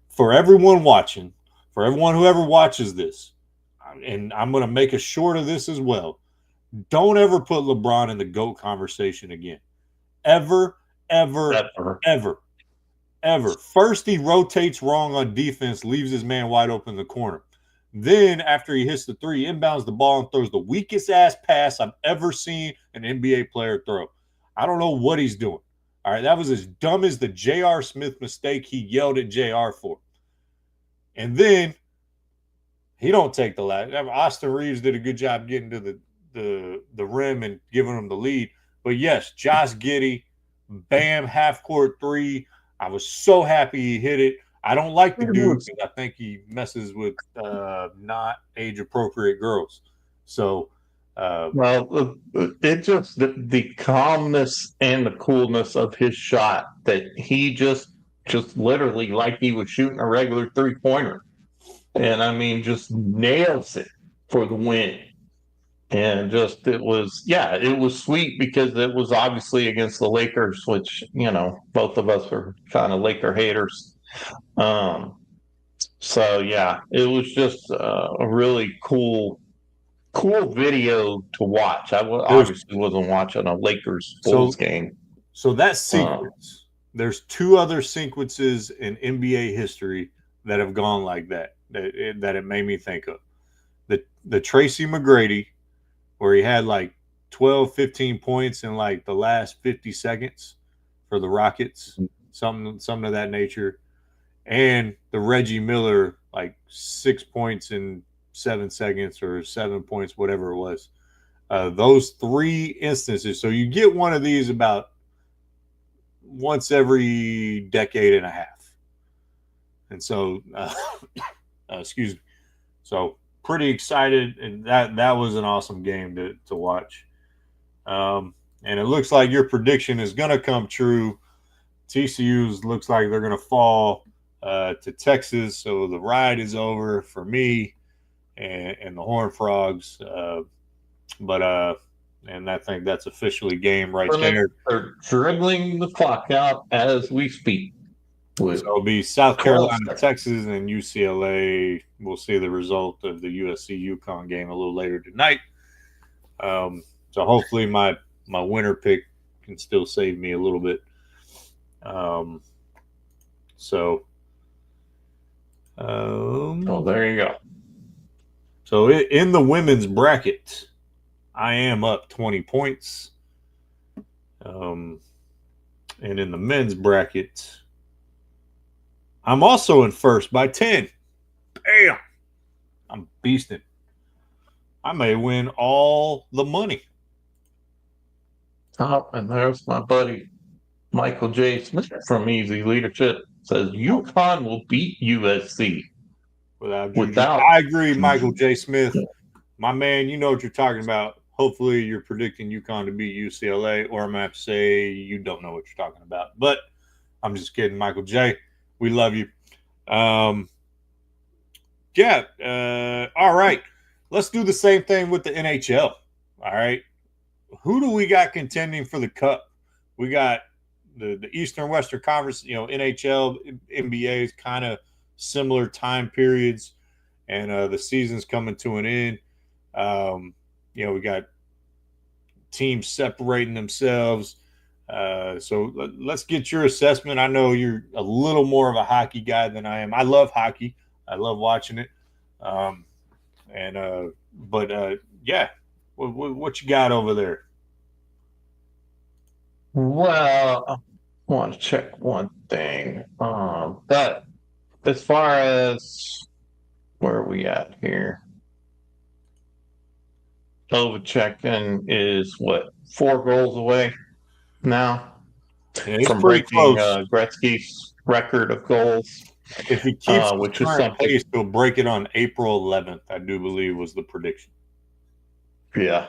for everyone watching, for everyone who ever watches this, and I'm going to make a short of this as well, don't ever put LeBron in the GOAT conversation again. Ever. First, he rotates wrong on defense, leaves his man wide open in the corner. Then, after he hits the 3, inbounds the ball and throws the weakest ass pass I've ever seen an NBA player throw. I don't know what he's doing. All right, that was as dumb as the J.R. Smith mistake he yelled at J.R. for. And then he don't take the last. Austin Reeves did a good job getting to the rim and giving him the lead. But yes, Josh Giddey, bam, half court 3. I was so happy he hit it. I don't like the dude because I think he messes with not age appropriate girls. So, it just the calmness and the coolness of his shot, that he just literally like he was shooting a regular 3-pointer, and I mean just nails it for the win. And it was sweet because it was obviously against the Lakers, which both of us are kind of Laker haters. So yeah, it was just a really cool video to watch. There's Obviously wasn't watching a Lakers Bulls so game. so that Uh, sequence. There's two other sequences in NBA history that have gone like that it made me think of. The Tracy McGrady, where he had like 12, 15 points in like the last 50 seconds for the Rockets, something of that nature. And the Reggie Miller, like 6 points in 7 seconds or 7 points, whatever it was. Those three instances. So you get one of these about once every decade and a half. And so, excuse me. So pretty excited, and that was an awesome game to watch. And it looks like your prediction is going to come true. TCU's looks like they're going to fall to Texas, so the ride is over for me and the Horned Frogs. And I think that's officially game right there. They're dribbling the clock out as we speak. So it'll be South 12 Carolina, seconds. Texas, and UCLA. We'll see the result of the USC UConn game a little later tonight. So hopefully my winner pick can still save me a little bit. Oh, there you go. So in the women's bracket, I am up 20 points. And in the men's bracket, I'm also in first by 10. Bam! I'm beasting. I may win all the money. Oh, and there's my buddy Michael J. Smith from Easy Leadership. Says UConn will beat USC. I agree, Michael J. Smith. My man, you know what you're talking about. Hopefully you're predicting UConn to beat UCLA, or I'm going to have to say you don't know what you're talking about. But I'm just kidding, Michael J. We love you. All right. Let's do the same thing with the NHL. All right. Who do we got contending for the Cup? We got the Eastern Western Conference, NHL, NBA is kind of similar time periods, and the season's coming to an end. We got teams separating themselves. So let's get your assessment. I know you're a little more of a hockey guy than I am. I love hockey. I love watching it. What you got over there? Well, I want to check one thing. That as far as where are we at here? Ovechkin is what, 4 goals away now It's from pretty breaking close. Gretzky's record of goals. If he keeps which the is current something. pace, he'll break it on April 11th, I do believe was the prediction. Yeah.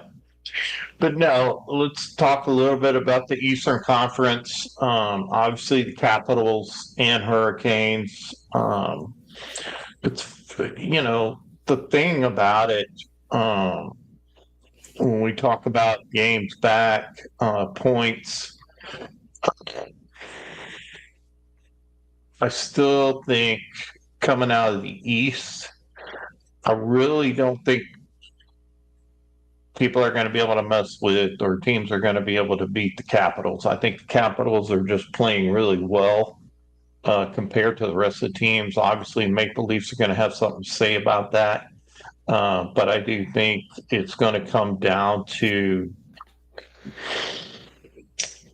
But no, let's talk a little bit about the Eastern Conference. Obviously, the Capitals and Hurricanes. It's, the thing about it, when we talk about games back, points, I still think coming out of the East, I really don't think people are going to be able to mess with, or teams are going to be able to beat the Capitals. I think the Capitals are just playing really well compared to the rest of the teams. Obviously, Maple Leafs are going to have something to say about that. But I do think it's going to come down to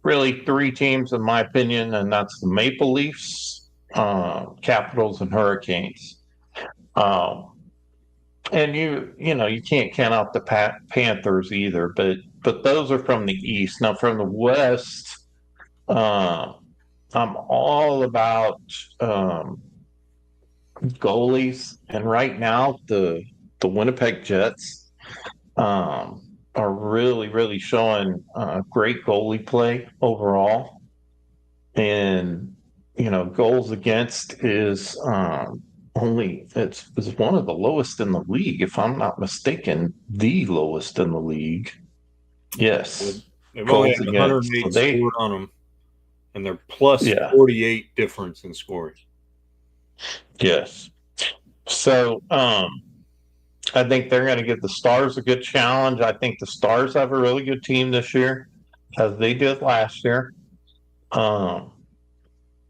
really 3 teams, in my opinion, and that's the Maple Leafs, Capitals, and Hurricanes. And you can't count out the Panthers either, but those are from the East. Now from the West, I'm all about goalies, and right now the Winnipeg Jets are really showing great goalie play overall, and goals against is it's one of the lowest in the league, if I'm not mistaken, the lowest in the league. Yes. They've only Goals had against. 108 So scored on them, and they're plus Yeah. 48 difference in scoring. Yes. So I think they're going to give the Stars a good challenge. I think the Stars have a really good team this year, as they did last year. Um,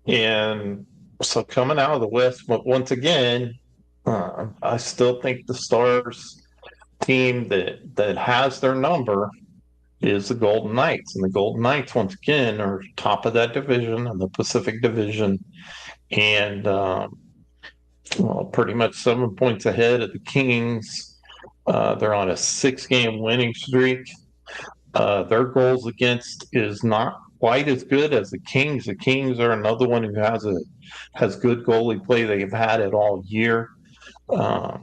and so coming out of the West, but once again, I still think the Stars team that has their number is the Golden Knights, and the Golden Knights once again are top of that division in the Pacific Division, and well, pretty much 7 points ahead of the Kings. They're on a 6-game winning streak. Their goals against is not quite as good as the Kings. The Kings are another one who has good goalie play. They've had it all year. Uh,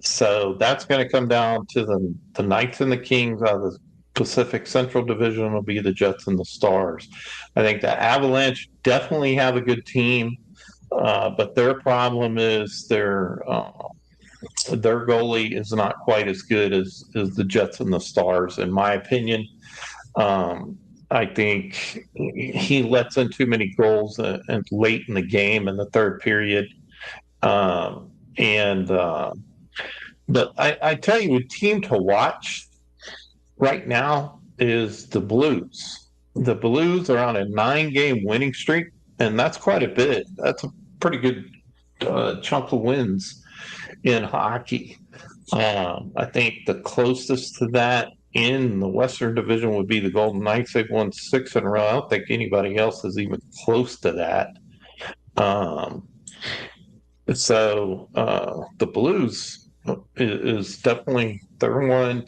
so that's going to come down to the Knights and the Kings out of the Pacific Central Division will be the Jets and the Stars. I think the Avalanche definitely have a good team, but their problem is their goalie is not quite as good as the Jets and the Stars, in my opinion. I think he lets in too many goals late in the game in the third period. And But I tell you, a team to watch right now is the Blues. The Blues are on a 9-game winning streak, and that's quite a bit. That's a pretty good chunk of wins in hockey. I think the closest to that in the Western Division would be the Golden Knights. They've won 6 in a row. I don't think anybody else is even close to that. Um, the Blues is definitely they're one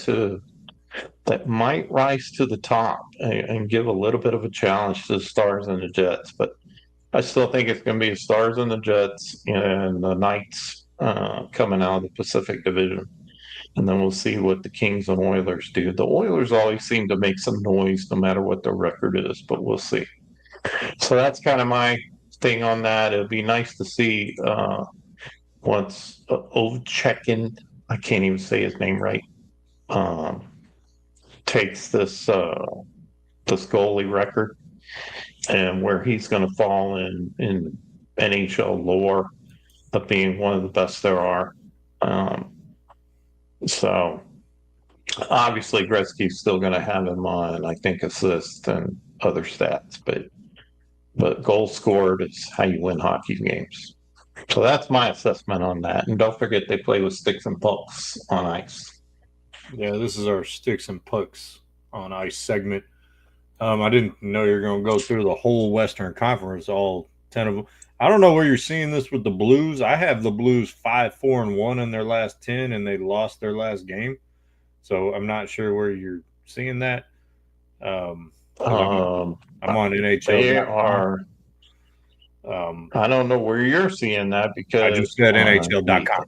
that might rise to the top and give a little bit of a challenge to the Stars and the Jets. But I still think it's going to be the Stars and the Jets and the Knights coming out of the Pacific Division. And then we'll see what the Kings and Oilers do. The Oilers always seem to make some noise no matter what their record is, but we'll see. So that's kind of my thing on that. It'd be nice to see once Ovechkin, I can't even say his name right, um, takes this goalie record and where he's going to fall in NHL lore of being one of the best there are. So obviously Gretzky's still going to have him on, I think, assists and other stats, but goals scored is how you win hockey games. So that's my assessment on that. And don't forget they play with sticks and pucks on ice. Yeah, this is our sticks and pucks on ice segment. I didn't know you were going to go through the whole Western Conference, all 10 of them. I don't know where you're seeing this with the Blues. I have the Blues 5-4-1 in their last 10, and they lost their last game. So I'm not sure where you're seeing that. I'm on NHL. They are. I don't know where you're seeing that because I just said NHL.com.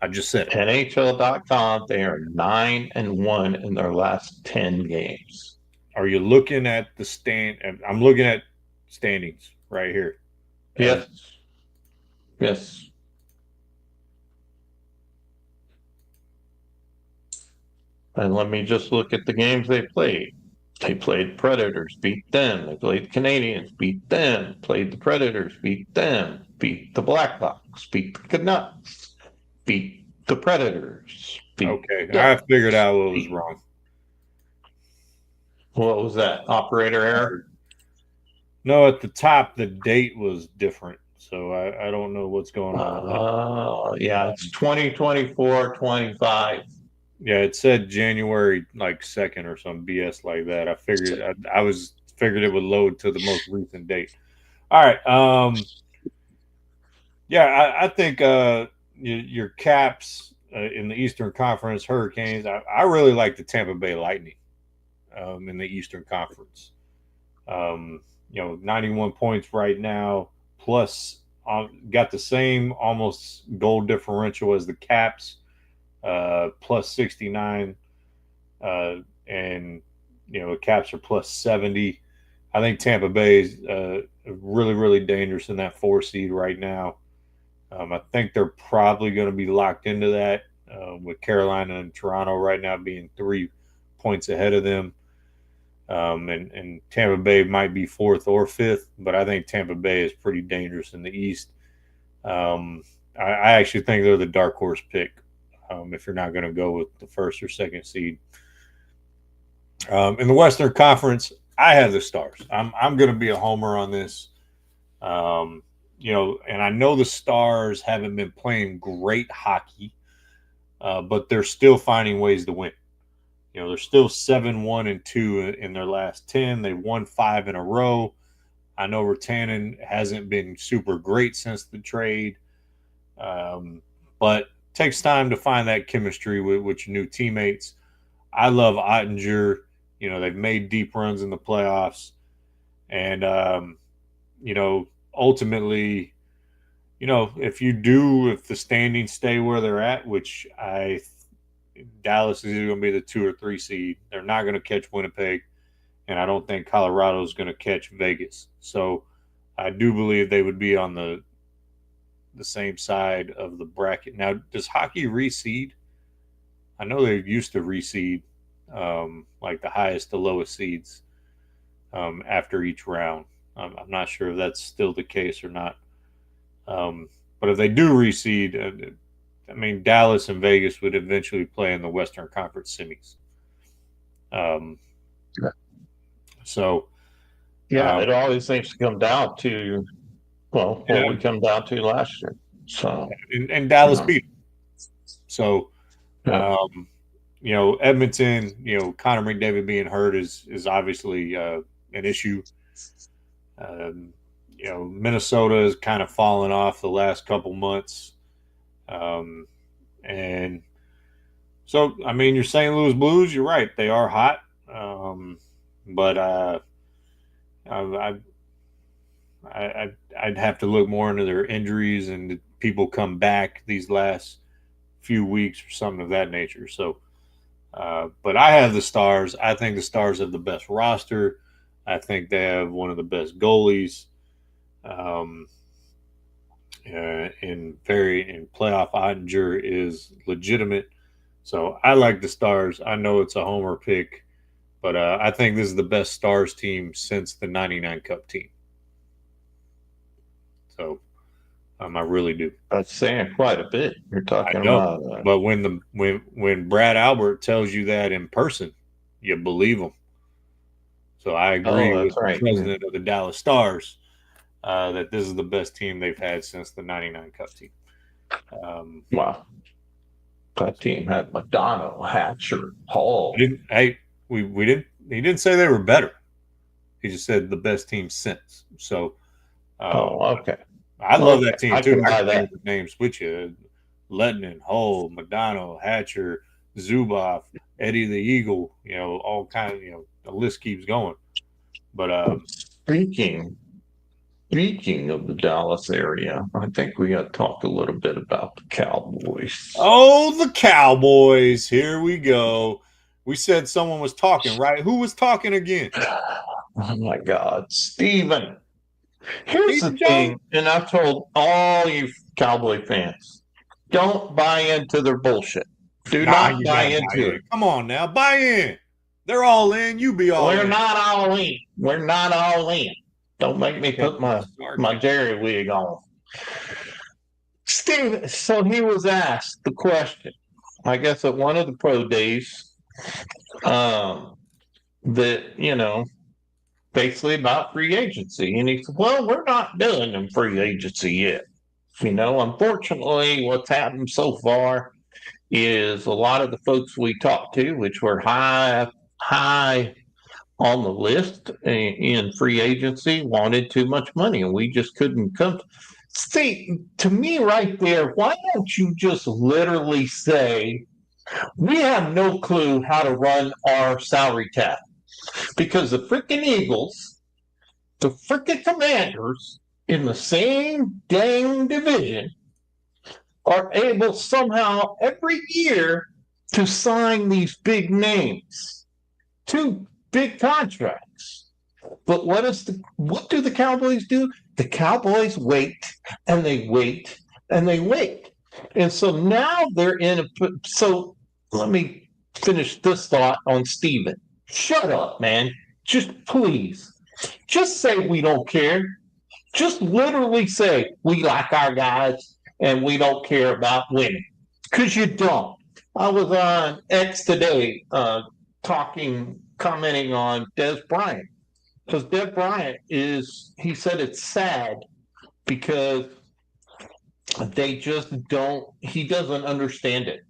I just said it. NHL.com. They are 9-1 in their last 10 games. Are you looking at the stand? I'm looking at standings right here. Yes. Yes. And let me just look at the games they played. They played Predators, beat them. They played Canadians, beat them. Played the Predators, beat them. Beat the Blackhawks, beat the Canucks, beat the Predators. Okay, I figured out what was wrong. What was that? Operator error? No, at the top, the date was different. So I don't know what's going on. Yeah, it's 2024-25. Yeah, it said January 2nd or some BS like that. I figured figured it would load to the most recent date. All right. Yeah, I think your Caps in the Eastern Conference, Hurricanes. I really like the Tampa Bay Lightning in the Eastern Conference. 91 points right now, plus got the same almost goal differential as the Caps. Plus 69, and the Caps are plus 70. I think Tampa Bay is really, really dangerous in that 4 seed right now. I think they're probably going to be locked into that with Carolina and Toronto right now being 3 points ahead of them. And Tampa Bay might be 4th or 5th, but I think Tampa Bay is pretty dangerous in the East. I actually think they're the dark horse pick. If you're not going to go with the first or second seed. In the Western Conference, I have the Stars. I'm going to be a homer on this. And I know the Stars haven't been playing great hockey, but they're still finding ways to win. They're still 7-1-2 in their last 10. They've won 5 in a row. I know Rantanen hasn't been super great since the trade, but takes time to find that chemistry with your new teammates. I love Ottinger. They've made deep runs in the playoffs. And, ultimately, if the standings stay where they're at, which Dallas is either going to be the 2 or 3 seed, they're not going to catch Winnipeg. And I don't think Colorado is going to catch Vegas. So I do believe they would be on the same side of the bracket. Now, does hockey reseed? I know they used to reseed like the highest to lowest seeds after each round. I'm not sure if that's still the case or not. But if they do reseed, Dallas and Vegas would eventually play in the Western Conference semis. So, it always seems to come down to, what we come down to last year. So, and Dallas beat them. So, Edmonton, Connor McDavid being hurt is obviously an issue. Minnesota has kind of fallen off the last couple months. And so, your St. Louis Blues, you're right. They are hot. But I'd have to look more into their injuries and people come back these last few weeks or something of that nature. So, but I have the Stars. I think the Stars have the best roster. I think they have one of the best goalies. In playoff, Ottinger is legitimate. So I like the Stars. I know it's a homer pick, but I think this is the best Stars team since the '99 Cup team. So I really do. That's saying quite a bit. You're talking about. But when Brad Albert tells you that in person, you believe him. So I agree with the president of the Dallas Stars that this is the best team they've had since the '99 Cup team. Wow. That team had Madonna, Hatcher, Hall. He didn't say they were better. He just said the best team since. So, okay. I love that team too. I can buy that. Names with you: Lettinen, Hull, Madonna, Hatcher, Zuboff, Eddie the Eagle. All kind of. The list keeps going. But speaking of the Dallas area, I think we got to talk a little bit about the Cowboys. Oh, the Cowboys! Here we go. We said someone was talking, right? Who was talking again? Oh my God, Steven. Here's the thing, and I've told all you Cowboy fans, don't buy into their bullshit. Do not buy into it. Come on now, buy in. They're all in. You be all in. We're not all in. We're not all in. Don't make me put my Jerry wig on. Steve, so he was asked the question, I guess at one of the pro days, that, basically about free agency. And he said, well, we're not done in free agency yet. Unfortunately, what's happened so far is a lot of the folks we talked to, which were high on the list in free agency, wanted too much money, and we just couldn't come. See, to me right there, why don't you just literally say, we have no clue how to run our salary cap? Because the freaking Eagles, the freaking Commanders in the same dang division are able somehow every year to sign these big names, 2 big contracts. But what do the Cowboys do? The Cowboys wait and they wait and they wait. And so now they're so let me finish this thought on Steven. Shut up, man. Just please. Just say we don't care. Just literally say we like our guys and we don't care about winning. Because you don't. I was on X today commenting on Des Bryant. Because Des Bryant he said it's sad because they just don't, he doesn't understand it.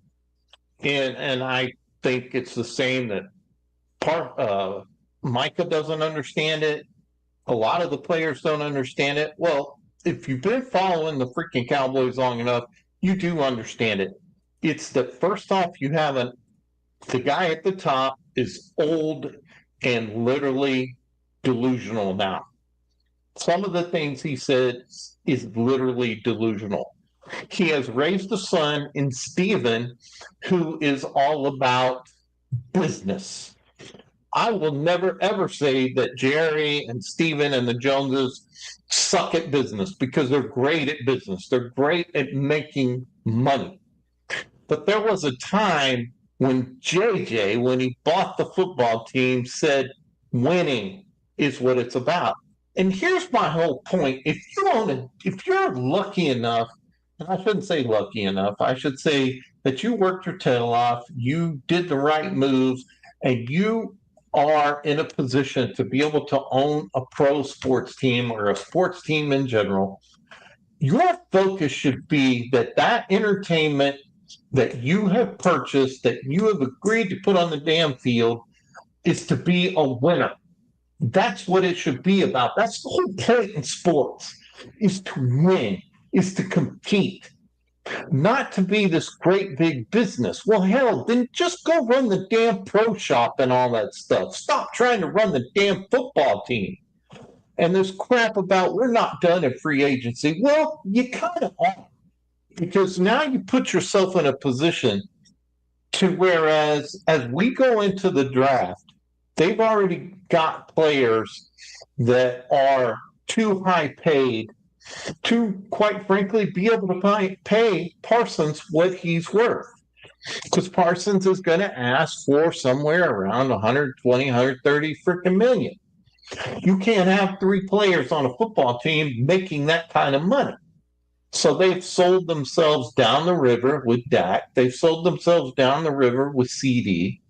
And I think it's the same that Micah doesn't understand it. A lot of the players don't understand it. Well, if you've been following the freaking Cowboys long enough, you do understand it. It's that first off, the guy at the top is old and literally delusional now. Some of the things he said is literally delusional. He has raised a son in Steven who is all about business. I will never ever say that Jerry and Steven and the Joneses suck at business, because they're great at business. They're great at making money. But there was a time when JJ, when he bought the football team, said winning is what it's about. And here's my whole point. If you're lucky enough, and I shouldn't say lucky enough, I should say that you worked your tail off, you did the right moves, and you are in a position to be able to own a pro sports team or a sports team in general, your focus should be that entertainment that you have purchased, that you have agreed to put on the damn field, is to be a winner. That's what it should be about. That's the whole point in sports, is to win, is to compete, not to be this great big business. Well, hell, then just go run the damn pro shop and all that stuff. Stop trying to run the damn football team. And this crap about we're not done at free agency. Well, you kind of are. Because now you put yourself in a position to whereas as we go into the draft, they've already got players that are too high paid to, quite frankly, be able to pay Parsons what he's worth. Because Parsons is going to ask for somewhere around 120, 130 freaking million. You can't have 3 players on a football team making that kind of money. So they've sold themselves down the river with Dak. They've sold themselves down the river with CD.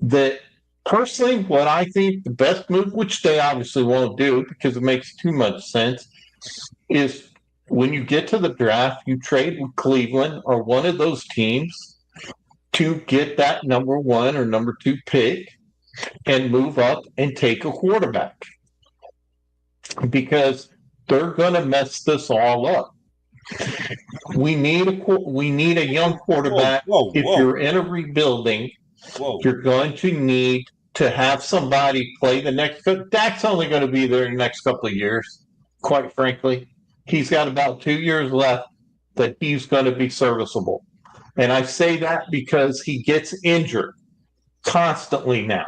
That personally, what I think the best move, which they obviously won't do because it makes too much sense, is when you get to the draft, you trade with Cleveland or one of those teams to get that number 1 or number 2 pick and move up and take a quarterback. Because they're going to mess this all up. We need a young quarterback. If you're in a rebuilding, you're going to need to have somebody play the next. Dak's only going to be there in the next couple of years. Quite frankly, he's got about 2 years left that he's going to be serviceable. And I say that because he gets injured constantly now.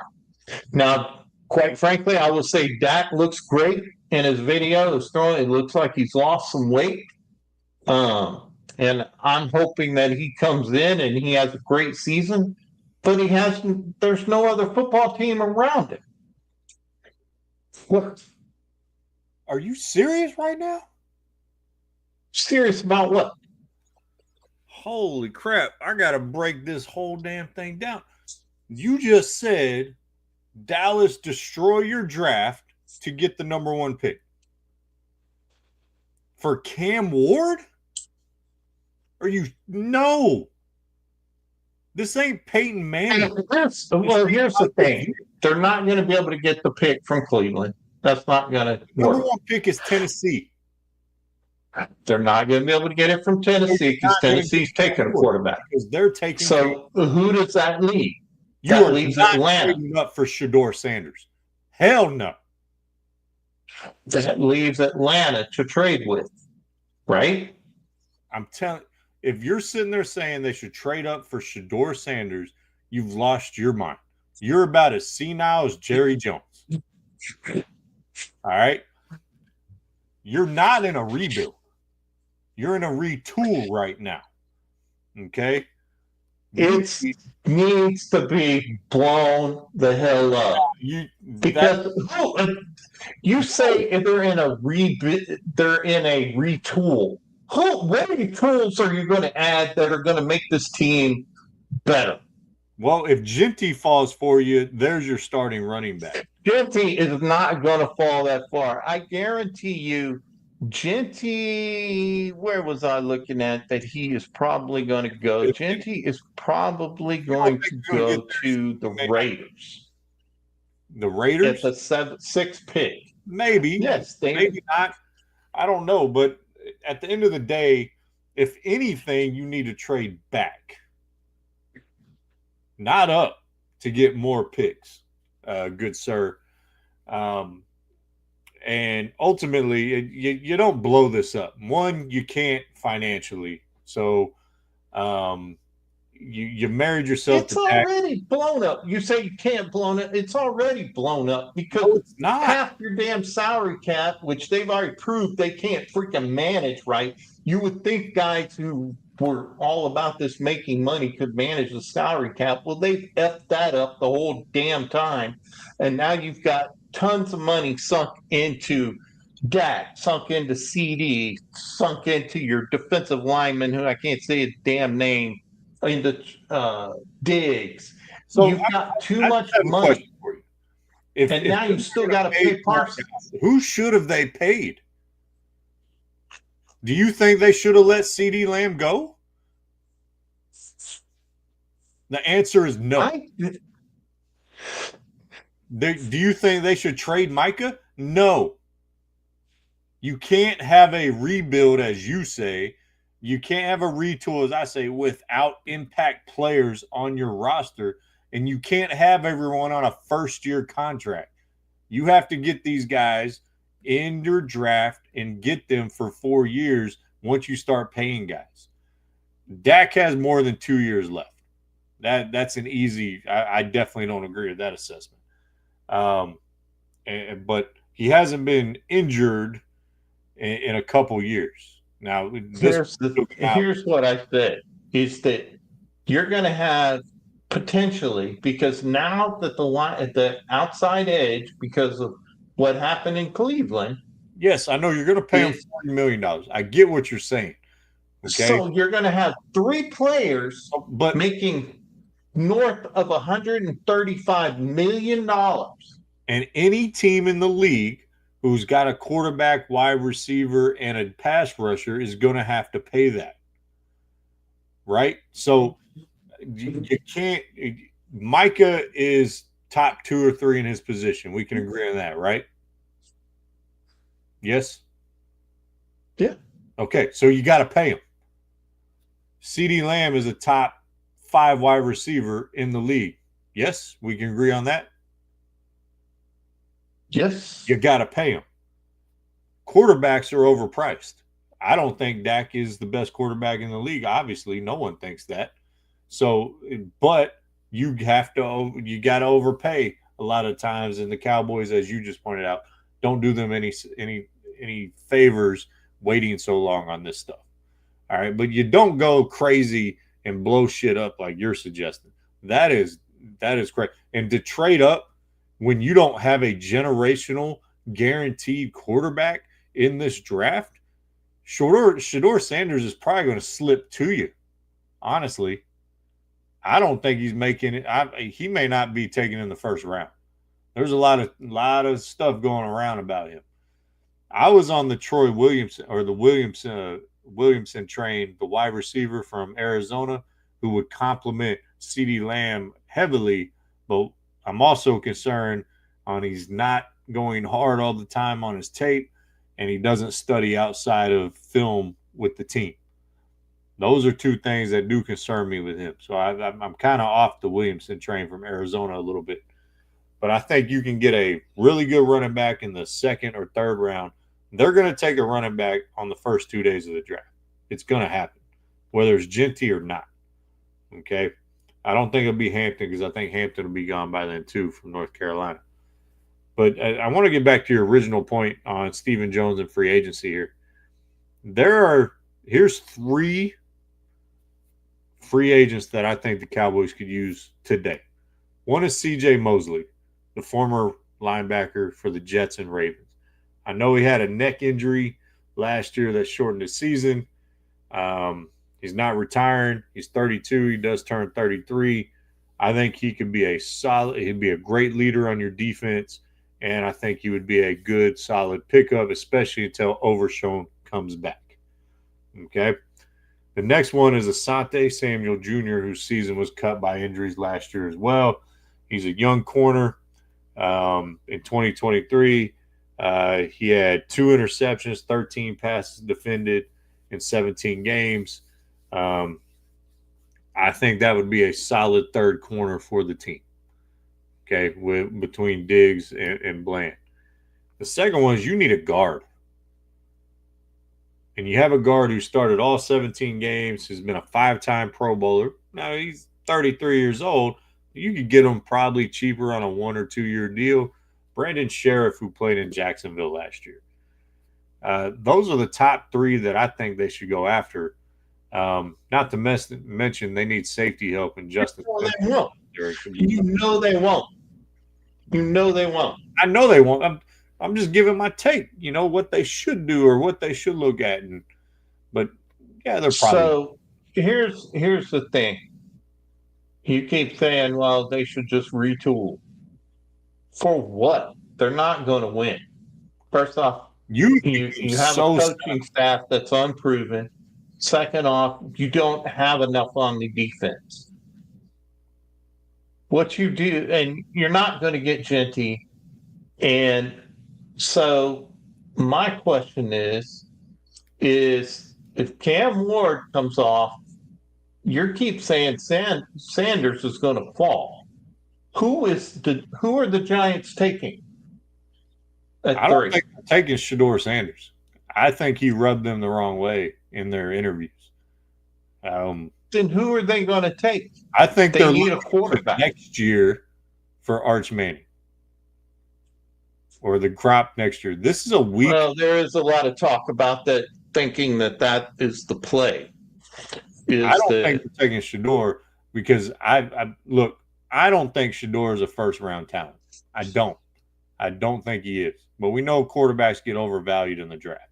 Now, quite frankly, I will say Dak looks great in his video. It looks like he's lost some weight. And I'm hoping that he comes in and he has a great season, but there's no other football team around him. What? Are you serious right now? Serious about what? Holy crap. I got to break this whole damn thing down. You just said Dallas destroy your draft to get the number 1 pick. For Cam Ward? No. This ain't Peyton Manning. Well, here's the thing. They're not going to be able to get the pick from Cleveland. That's not going to work. Number 1 pick is Tennessee. They're not going to be able to get it from Tennessee because Tennessee's taking a quarterback. Because they're taking. So who does that leave? That leaves Atlanta. Trading up for Shedeur Sanders. Hell no. That leaves Atlanta to trade with, right? I'm telling. If you're sitting there saying they should trade up for Shedeur Sanders, you've lost your mind. You're about as senile as Jerry Jones. All right? You're not in a rebuild. You're in a retool right now. Okay? It needs to be blown the hell up. You say they're in a retool. What tools are you going to add that are going to make this team better? Well, if Genty falls for you, there's your starting running back. Genty is not going to fall that far. I guarantee you, Genty, where was I looking at that he is probably going to go? Genty is probably going to go to the Raiders. The At Raiders? the 6th pick. Maybe. Yes, maybe not. I don't know. But at the end of the day, if anything, you need to trade back, not up, to get more picks, good sir. And ultimately, you don't blow this up. One, you can't financially. So you married yourself It's to Dak. already blown up. You say you can't blow it. It's already blown up because No, it's not. half your damn salary cap, which they've already proved they can't freaking manage right. You would think guys who were all about this making money could manage the salary cap. Well, they've effed that up the whole damn time. And now you've got tons of money sunk into Dak, sunk into CD, sunk into your defensive lineman, who I can't say his damn name, into Diggs. So You've got too I much have a money. question for you. If now you've still got to pay Parsons. Who should have they paid? Do you think they should have let CeeDee Lamb go? The answer is no. Do you think they should trade Micah? No. You can't have a rebuild, as you say. You can't have a retool, as I say, without impact players on your roster. And you can't have everyone on a first-year contract. You have to get these guys in your draft and get them for 4 years once you start paying guys. Dak has more than 2 years left. That's an easy – I definitely don't agree with that assessment. But he hasn't been injured in a couple years. Now, here's what I said, is that you're going to have potentially, because now that the line at the outside edge, because of what happened in Cleveland. Yes, I know you're going to pay him $40 million. I get what you're saying. Okay. So you're going to have 3 players making north of $135 million. And any team in the league who's got a quarterback, wide receiver, and a pass rusher is going to have to pay that. Right? So you can't – Micah is top 2 or 3 in his position. We can agree on that, right? Yes? Yeah. Okay, so you got to pay him. CeeDee Lamb is a top 5 wide receiver in the league. Yes? We can agree on that? Yes. You got to pay him. Quarterbacks are overpriced. I don't think Dak is the best quarterback in the league. Obviously, no one thinks that. So, but you got to overpay a lot of times, and the Cowboys, as you just pointed out, don't do them any favors waiting so long on this stuff. All right, but you don't go crazy and blow shit up like you're suggesting. That is correct. And to trade up when you don't have a generational guaranteed quarterback in this draft, Shedeur Sanders is probably going to slip to you. Honestly, I don't think he's making it. He may not be taken in the first round. There's a lot of stuff going around about him. I was on the Troy Williamson or the Williamson train, the wide receiver from Arizona, who would complement CeeDee Lamb heavily, but I'm also concerned on he's not going hard all the time on his tape, and he doesn't study outside of film with the team. Those are 2 things that do concern me with him. So I'm kind of off the Williamson train from Arizona a little bit. But I think you can get a really good running back in the 2nd or 3rd round. They're going to take a running back on the first 2 days of the draft. It's going to happen, whether it's Genty or not. Okay? I don't think it'll be Hampton, because I think Hampton will be gone by then too from North Carolina. But I want to get back to your original point on Stephen Jones and free agency here. Here's 3 free agents that I think the Cowboys could use today. One is C.J. Mosley, the former linebacker for the Jets and Ravens. I know he had a neck injury last year that shortened his season. He's not retiring. He's 32. He does turn 33. I think he could be he'd be a great leader on your defense. And I think he would be a good, solid pickup, especially until Overshown comes back. Okay. The next one is Asante Samuel Jr., whose season was cut by injuries last year as well. He's a young corner. In 2023, he had 2 interceptions, 13 passes defended in 17 games. I think that would be a solid third corner for the team. Okay, between Diggs and Bland. The second one is you need a guard. And you have a guard who started all 17 games, who's been a 5-time Pro Bowler. Now he's 33 years old. You could get him probably cheaper on a 1 or 2 year deal. Brandon Sheriff, who played in Jacksonville last year. Those are the top 3 that I think they should go after. Not to mention they need safety help and Justin. They won't. You know they won't. You know they won't. I know they won't. I'm just giving my take. You know what they should do or what they should look at. But yeah, they're probably. So here's the thing. You keep saying, well, they should just retool. For what? They're not going to win. First off, you have a coaching staff that's unproven. Second off, you don't have enough on the defense. What you do, and you're not going to get Genty. And so my question is if Cam Ward comes off, you keep saying Sanders is going to fall. Who are the Giants taking? I don't think they're taking Shedeur Sanders. I think he rubbed them the wrong way in their interviews. Then who are they going to take? I think they need a quarterback next year for Arch Manning or the crop next year. This is a weak. Well, there is a lot of talk about that, thinking that is the play. I don't think they're taking Shedeur because I don't think Shedeur is a first-round talent. I don't think he is. But we know quarterbacks get overvalued in the draft.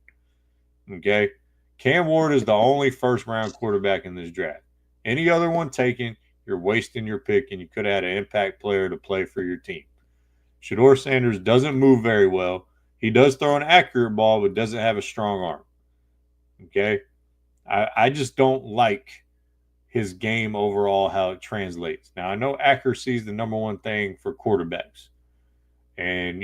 Okay? Cam Ward is the only first-round quarterback in this draft. Any other one taken, you're wasting your pick, and you could have had an impact player to play for your team. Shedeur Sanders doesn't move very well. He does throw an accurate ball, but doesn't have a strong arm. Okay? I just don't like his game overall, how it translates. Now, I know accuracy is the number one thing for quarterbacks. And,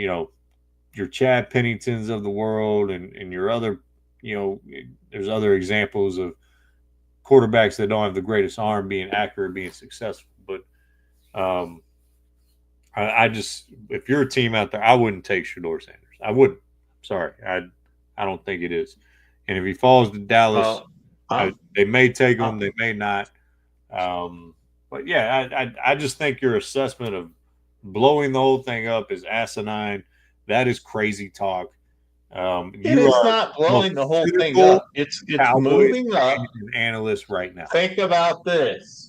your Chad Penningtons of the world and your other, there's other examples of quarterbacks that don't have the greatest arm being accurate, being successful. But I just, if you're a team out there, I wouldn't take Shedeur Sanders. I wouldn't. Sorry. I don't think it is. And if he falls to Dallas, they may take him, they may not. But yeah, I just think your assessment of blowing the whole thing up is asinine. That is crazy talk. It is not blowing the whole thing up. It's moving up. Analyst right now. Think about this.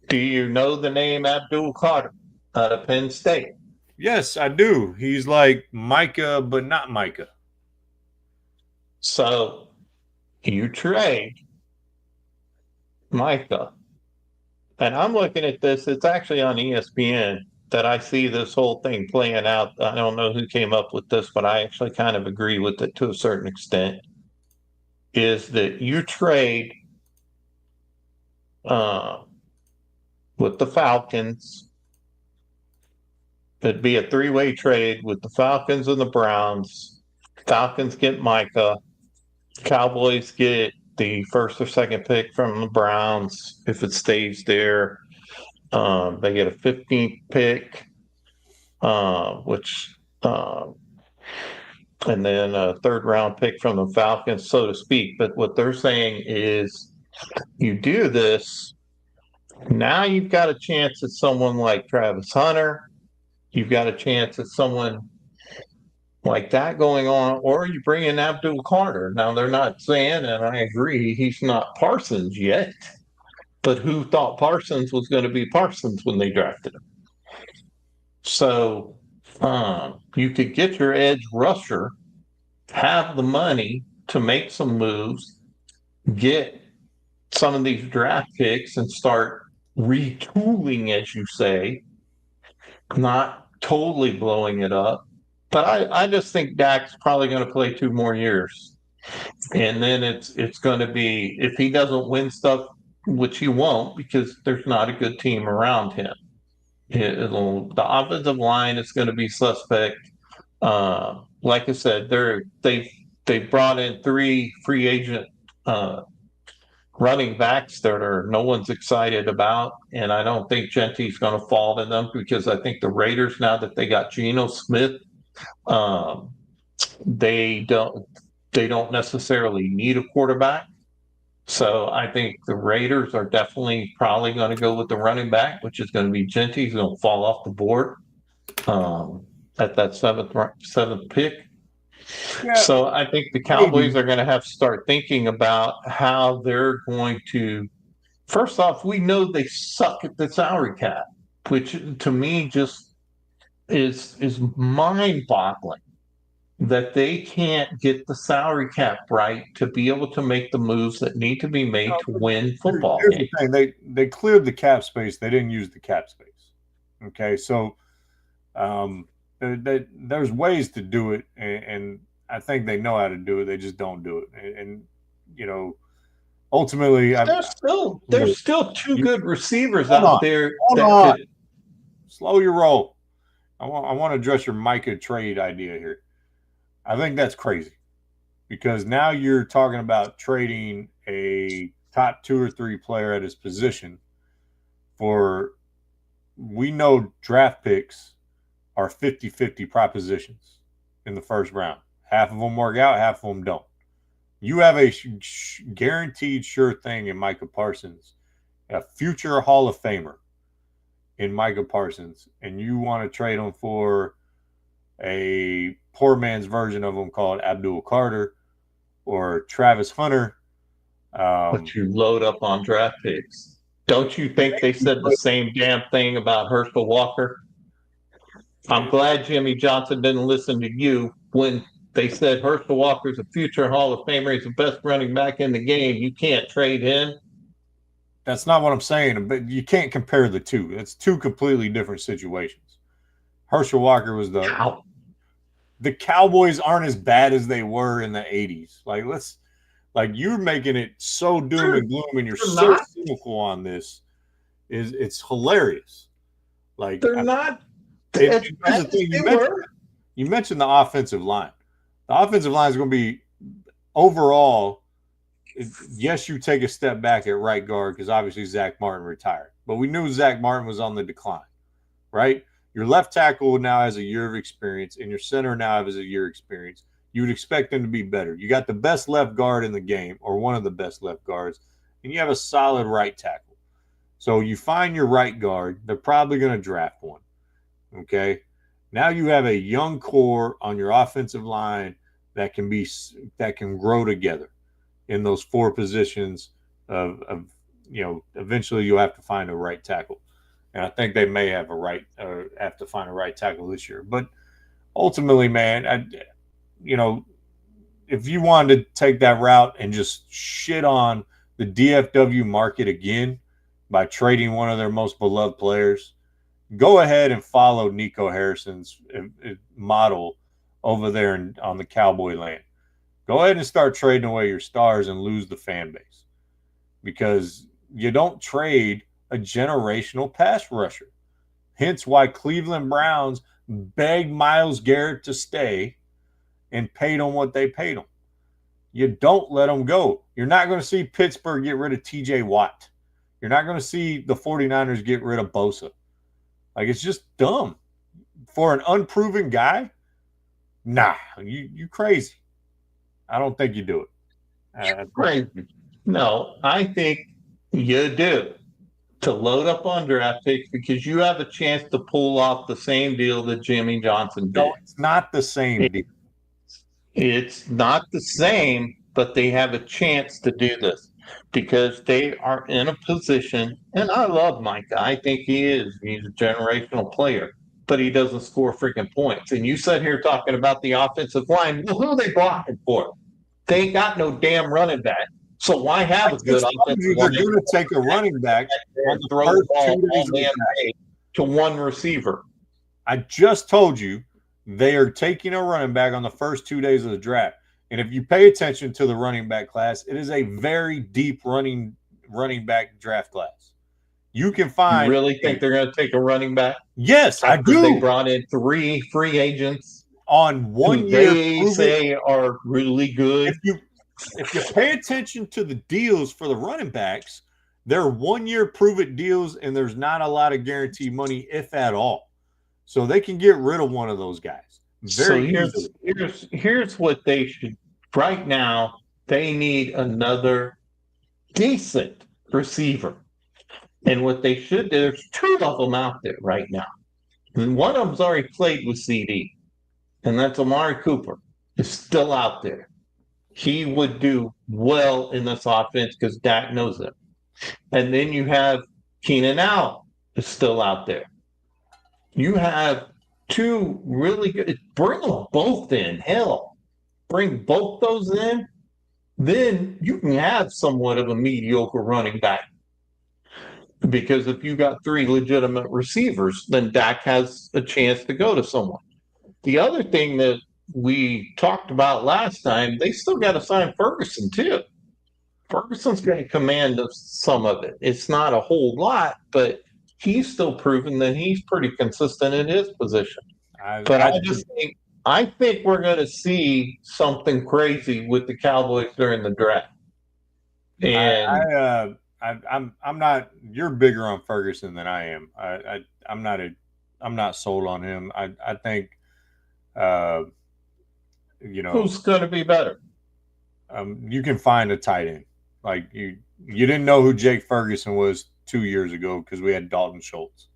Do you know the name Abdul Carter out of Penn State? Yes, I do. He's like Micah, but not Micah. So you trade Micah. And I'm looking at this. It's actually on ESPN that I see this whole thing playing out. I don't know who came up with this, but I actually kind of agree with it to a certain extent. Is that you trade with the Falcons. It'd be a 3-way trade with the Falcons and the Browns. Falcons get Micah. Cowboys get the first or second pick from the Browns if it stays there. They get a 15th pick, and then a third-round pick from the Falcons, so to speak. But what they're saying is, you do this, now you've got a chance at someone like Travis Hunter. You've got a chance at someone like that going on, or you bring in Abdul Carter. Now, they're not saying, and I agree, he's not Parsons yet. But who thought Parsons was going to be Parsons when they drafted him? So you could get your edge rusher, have the money to make some moves, get some of these draft picks and start retooling, as you say, not totally blowing it up. But I just think Dak's probably going to play 2 more years. And then it's going to be, if he doesn't win stuff, which he won't because there's not a good team around him. The offensive line is going to be suspect. Like I said, they brought in 3 free agent running backs that are no one's excited about, and I don't think Genty's going to fall to them because I think the Raiders, now that they got Geno Smith, um, they don't necessarily need a quarterback. So I think the Raiders are definitely probably going to go with the running back, which is going to be Genty. He's going to fall off the board at that seventh pick. Yeah, So I think the Cowboys are going to have to start thinking about how they're going to. First off, we know they suck at the salary cap, which to me just is mind-boggling that they can't get the salary cap right to be able to make the moves that need to be made to win football here's games. the thing. They cleared the cap space. They didn't use the cap space. Okay, so there's ways to do it, and I think they know how to do it. They just don't do it. And you know, ultimately, There's still 2 good receivers Hold out on. there Hold that on. could. Slow your roll. I want to address your Micah trade idea here. I think that's crazy because now you're talking about trading a top 2 or 3 player at his position for, we know draft picks are 50-50 propositions in the first round. Half of them work out, half of them don't. You have a guaranteed sure thing in Micah Parsons, a future Hall of Famer in Micah Parsons, and you want to trade him for a poor man's version of him called Abdul Carter or Travis Hunter. But you load up on draft picks. Don't you think they said the same damn thing about Herschel Walker? I'm glad Jimmy Johnson didn't listen to you when they said Herschel Walker's a future Hall of Famer. He's the best running back in the game. You can't trade him. That's not what I'm saying, but you can't compare the two. It's 2 completely different situations. Herschel Walker was the Cowboys aren't as bad as they were in the 80s. Like you're making it so doom and gloom, and you're so cynical on this. It's hilarious. Like they're not. Here's the thing, you mentioned the offensive line. The offensive line is going to be overall. Yes, you take a step back at right guard because obviously Zach Martin retired, but we knew Zach Martin was on the decline, right? Your left tackle now has a year of experience, and your center now has a year of experience. You would expect them to be better. You got the best left guard in the game, or one of the best left guards, and you have a solid right tackle. So you find your right guard. They're probably going to draft one. Okay. Now you have a young core on your offensive line that can grow together in those 4 positions of eventually you'll have to find a right tackle. And I think they may have to find a right tackle this year. But ultimately, man, if you wanted to take that route and just shit on the DFW market again by trading one of their most beloved players, go ahead and follow Nico Harrison's model over there on the Cowboy land. Go ahead and start trading away your stars and lose the fan base, because you don't trade a generational pass rusher. Hence why Cleveland Browns begged Myles Garrett to stay and paid him what they paid him. You don't let him go. You're not going to see Pittsburgh get rid of TJ Watt. You're not going to see the 49ers get rid of Bosa. Like, it's just dumb. For an unproven guy, nah, you crazy. I don't think you do it. Crazy. No, I think you do. To load up on draft picks because you have a chance to pull off the same deal that Jimmy Johnson did. No, it's not the same deal. It's not the same, but they have a chance to do this because they are in a position, and I love Micah. I think he's a generational player, but he doesn't score freaking points. And you sit here talking about the offensive line. Well, who are they blocking for? They ain't got no damn running back. So why have a good offensive they're line going to take a running back on and the throw first the ball 2 days all of the damn draft? day to one receiver? I just told you they are taking a running back on the first 2 days of the draft. And if you pay attention to the running back class, it is a very deep running back draft class. You can You find. really think they're going to take a running back? Yes, I After they do. brought in 3 free agents On 1 who year, they say are really good. if you pay attention to the deals for the running backs, they're 1 year prove it deals, and there's not a lot of guaranteed money, if at all. So they can get rid of one of those guys very easily. Here's what they should. Right now, they need another decent receiver. And what they should do, there's 2 of them out there right now. And one of them's already played with CD, and that's Amari Cooper. Is still out there. He would do well in this offense because Dak knows it. And then you have Keenan Allen is still out there. You have 2 really good. Bring them both in. Hell, bring both those in. Then you can have somewhat of a mediocre running back. Because if you got 3 legitimate receivers, then Dak has a chance to go to someone. The other thing that we talked about last time, they still got to sign Ferguson too. Ferguson's going to command some of it. It's not a whole lot, but he's still proven that he's pretty consistent in his position. But I think we're going to see something crazy with the Cowboys during the draft. And I'm not. You're bigger on Ferguson than I am. I'm not sold on him. I think, who's going to be better? You can find a tight end. Like you didn't know who Jake Ferguson was 2 years ago because we had Dalton Schultz.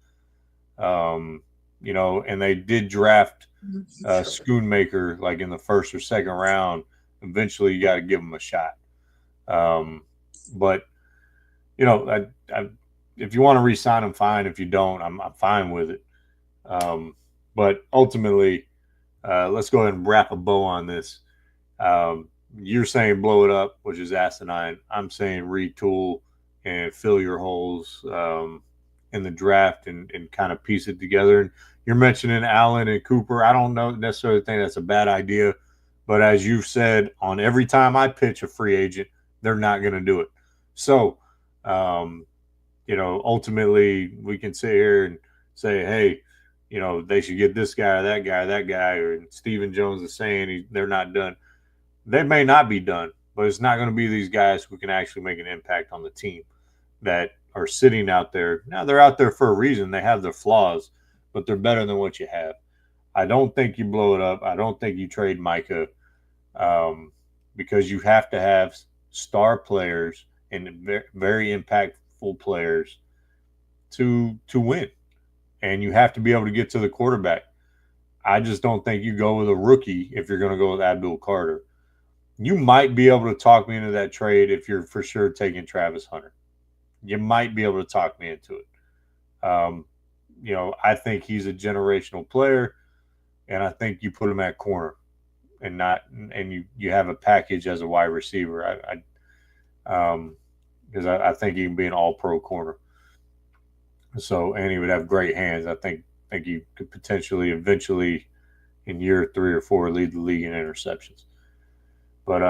And they did draft Schoonmaker like in the first or second round. Eventually, you got to give him a shot. But if you want to re-sign him, fine. If you don't, I'm fine with it. But ultimately, let's go ahead and wrap a bow on this. You're saying blow it up, which is asinine. I'm saying retool and fill your holes in the draft and kind of piece it together. And you're mentioning Allen and Cooper. I don't necessarily think that's a bad idea. But as you've said, on every time I pitch a free agent, they're not going to do it. So, ultimately we can sit here and say, hey, they should get this guy or that guy, or Stephen Jones is saying they're not done. They may not be done, but it's not going to be these guys who can actually make an impact on the team that are sitting out there. Now, they're out there for a reason. They have their flaws, but they're better than what you have. I don't think you blow it up. I don't think you trade Micah because you have to have star players and very impactful players to win. And you have to be able to get to the quarterback. I just don't think you go with a rookie if you're going to go with Abdul Carter. You might be able to talk me into that trade if you're for sure taking Travis Hunter. You might be able to talk me into it. I think he's a generational player, and I think you put him at corner and you have a package as a wide receiver. Because I think he can be an all-pro corner. So, and he would have great hands. I think he could potentially eventually in year 3 or 4 lead the league in interceptions. But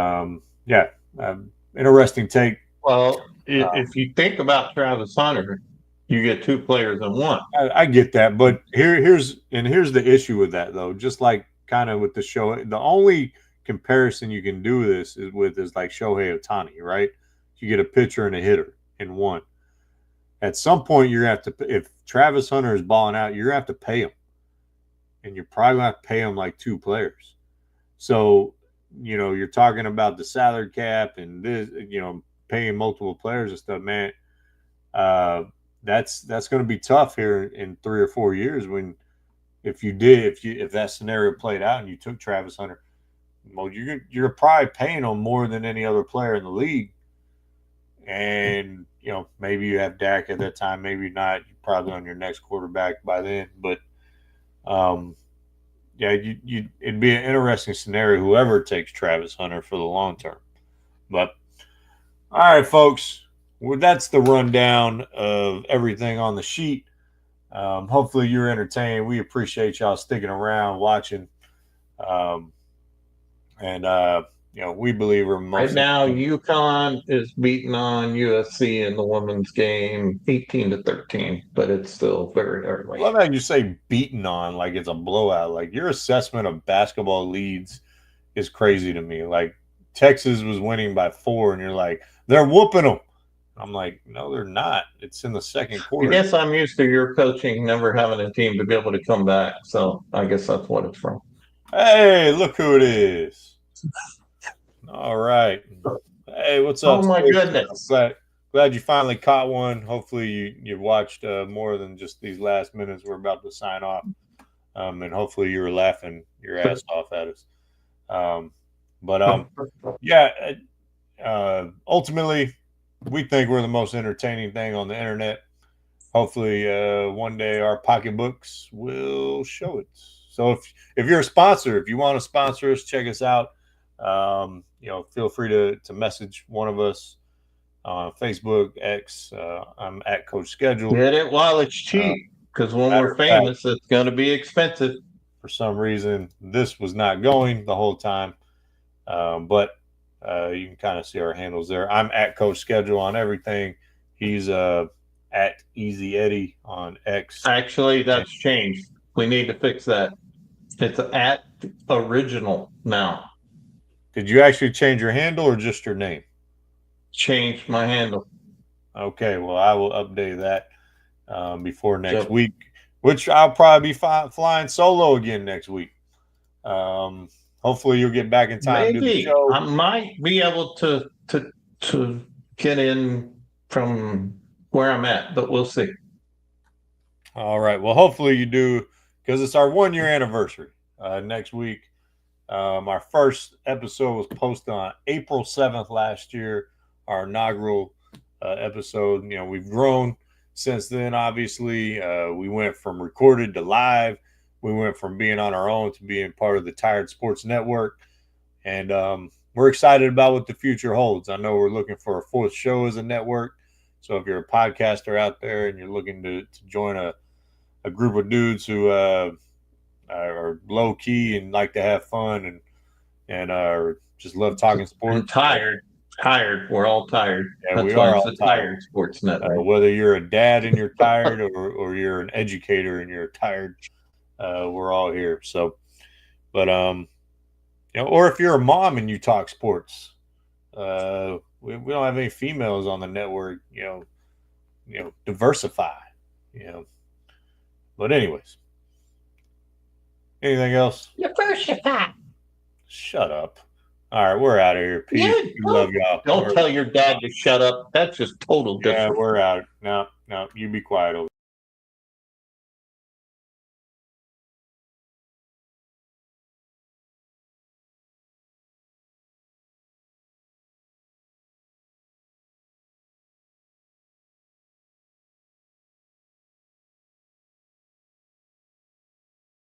interesting take. Well, if you think about Travis Hunter, you get 2 players in one. I get that, but here's the issue with that though. Just like kind of with the show, the only comparison you can do this is like Shohei Ohtani, right? You get a pitcher and a hitter in one. At some point, you're going to have to, if Travis Hunter is balling out, you're going to have to pay him. And you're probably going to have to pay him like 2 players. So, you're talking about the salary cap and this, paying multiple players and stuff, man. That's going to be tough here in 3 or 4 years if that scenario played out and you took Travis Hunter. Well, you're probably paying him more than any other player in the league. And, maybe you have Dak at that time, maybe not. You're probably on your next quarterback by then. But, it'd be an interesting scenario, whoever takes Travis Hunter for the long term. But, All right, folks. Well, that's the rundown of everything on the sheet. Hopefully you're entertained. We appreciate y'all sticking around, watching. Um, and we believe we're Right most now, UConn is beating on USC in the women's game 18-13, but it's still very early. I love how you say beaten on like it's a blowout. Like your assessment of basketball leads is crazy to me. Like Texas was winning by 4, and you're like, they're whooping them. I'm like, no, they're not. It's in the second I quarter. guess I'm used to your coaching never having a team to be able to come back, so I guess that's what it's from. Hey, look who it is. All right. Hey, what's up? Oh my Stacey? goodness. Glad you finally caught one. Hopefully you watched more than just these last minutes. We're about to sign off. And hopefully you were laughing your ass off at us. Ultimately, we think we're the most entertaining thing on the internet. Hopefully, one day our pocketbooks will show it. So if you're a sponsor, if you want to sponsor us, check us out. Feel free to message one of us on Facebook, X. I'm at Coach Schedule. Get it while it's cheap, because when we're famous, it's going to be expensive. For some reason, this was not going the whole time, but you can kind of see our handles there. I'm at Coach Schedule on everything. He's at Easy Eddie on X. Actually, that's changed. We need to fix that. It's at original now. Did you actually change your handle or just your name? Changed my handle. Okay, well, I will update that before next week, which I'll probably be flying solo again next week. Hopefully you'll get back in time to do the show. I might be able to get in from where I'm at, but we'll see. All right. Well, hopefully you do, because it's our 1-year anniversary next week. Our first episode was posted on April 7th last year, our inaugural episode. We've grown since then, obviously. We went from recorded to live. We went from being on our own to being part of the Tired Sports Network. And we're excited about what the future holds. I know we're looking for a 4th show as a network. So if you're a podcaster out there and you're looking to join a group of dudes who are low key and like to have fun and just love talking sports. And tired. We're all tired. Yeah, that's we why are it's all a tired. Sports Network. Whether you're a dad and you're tired or you're an educator and you're tired, we're all here. So, but or if you're a mom and you talk sports, we don't have any females on the network. Diversify. But anyways, anything else? Diversify. Shut up. All right, we're out of here. Peace. Yeah, we love y'all. Don't tell your dad to shut up. That's just total disrespect. Yeah, we're out. No, you be quiet over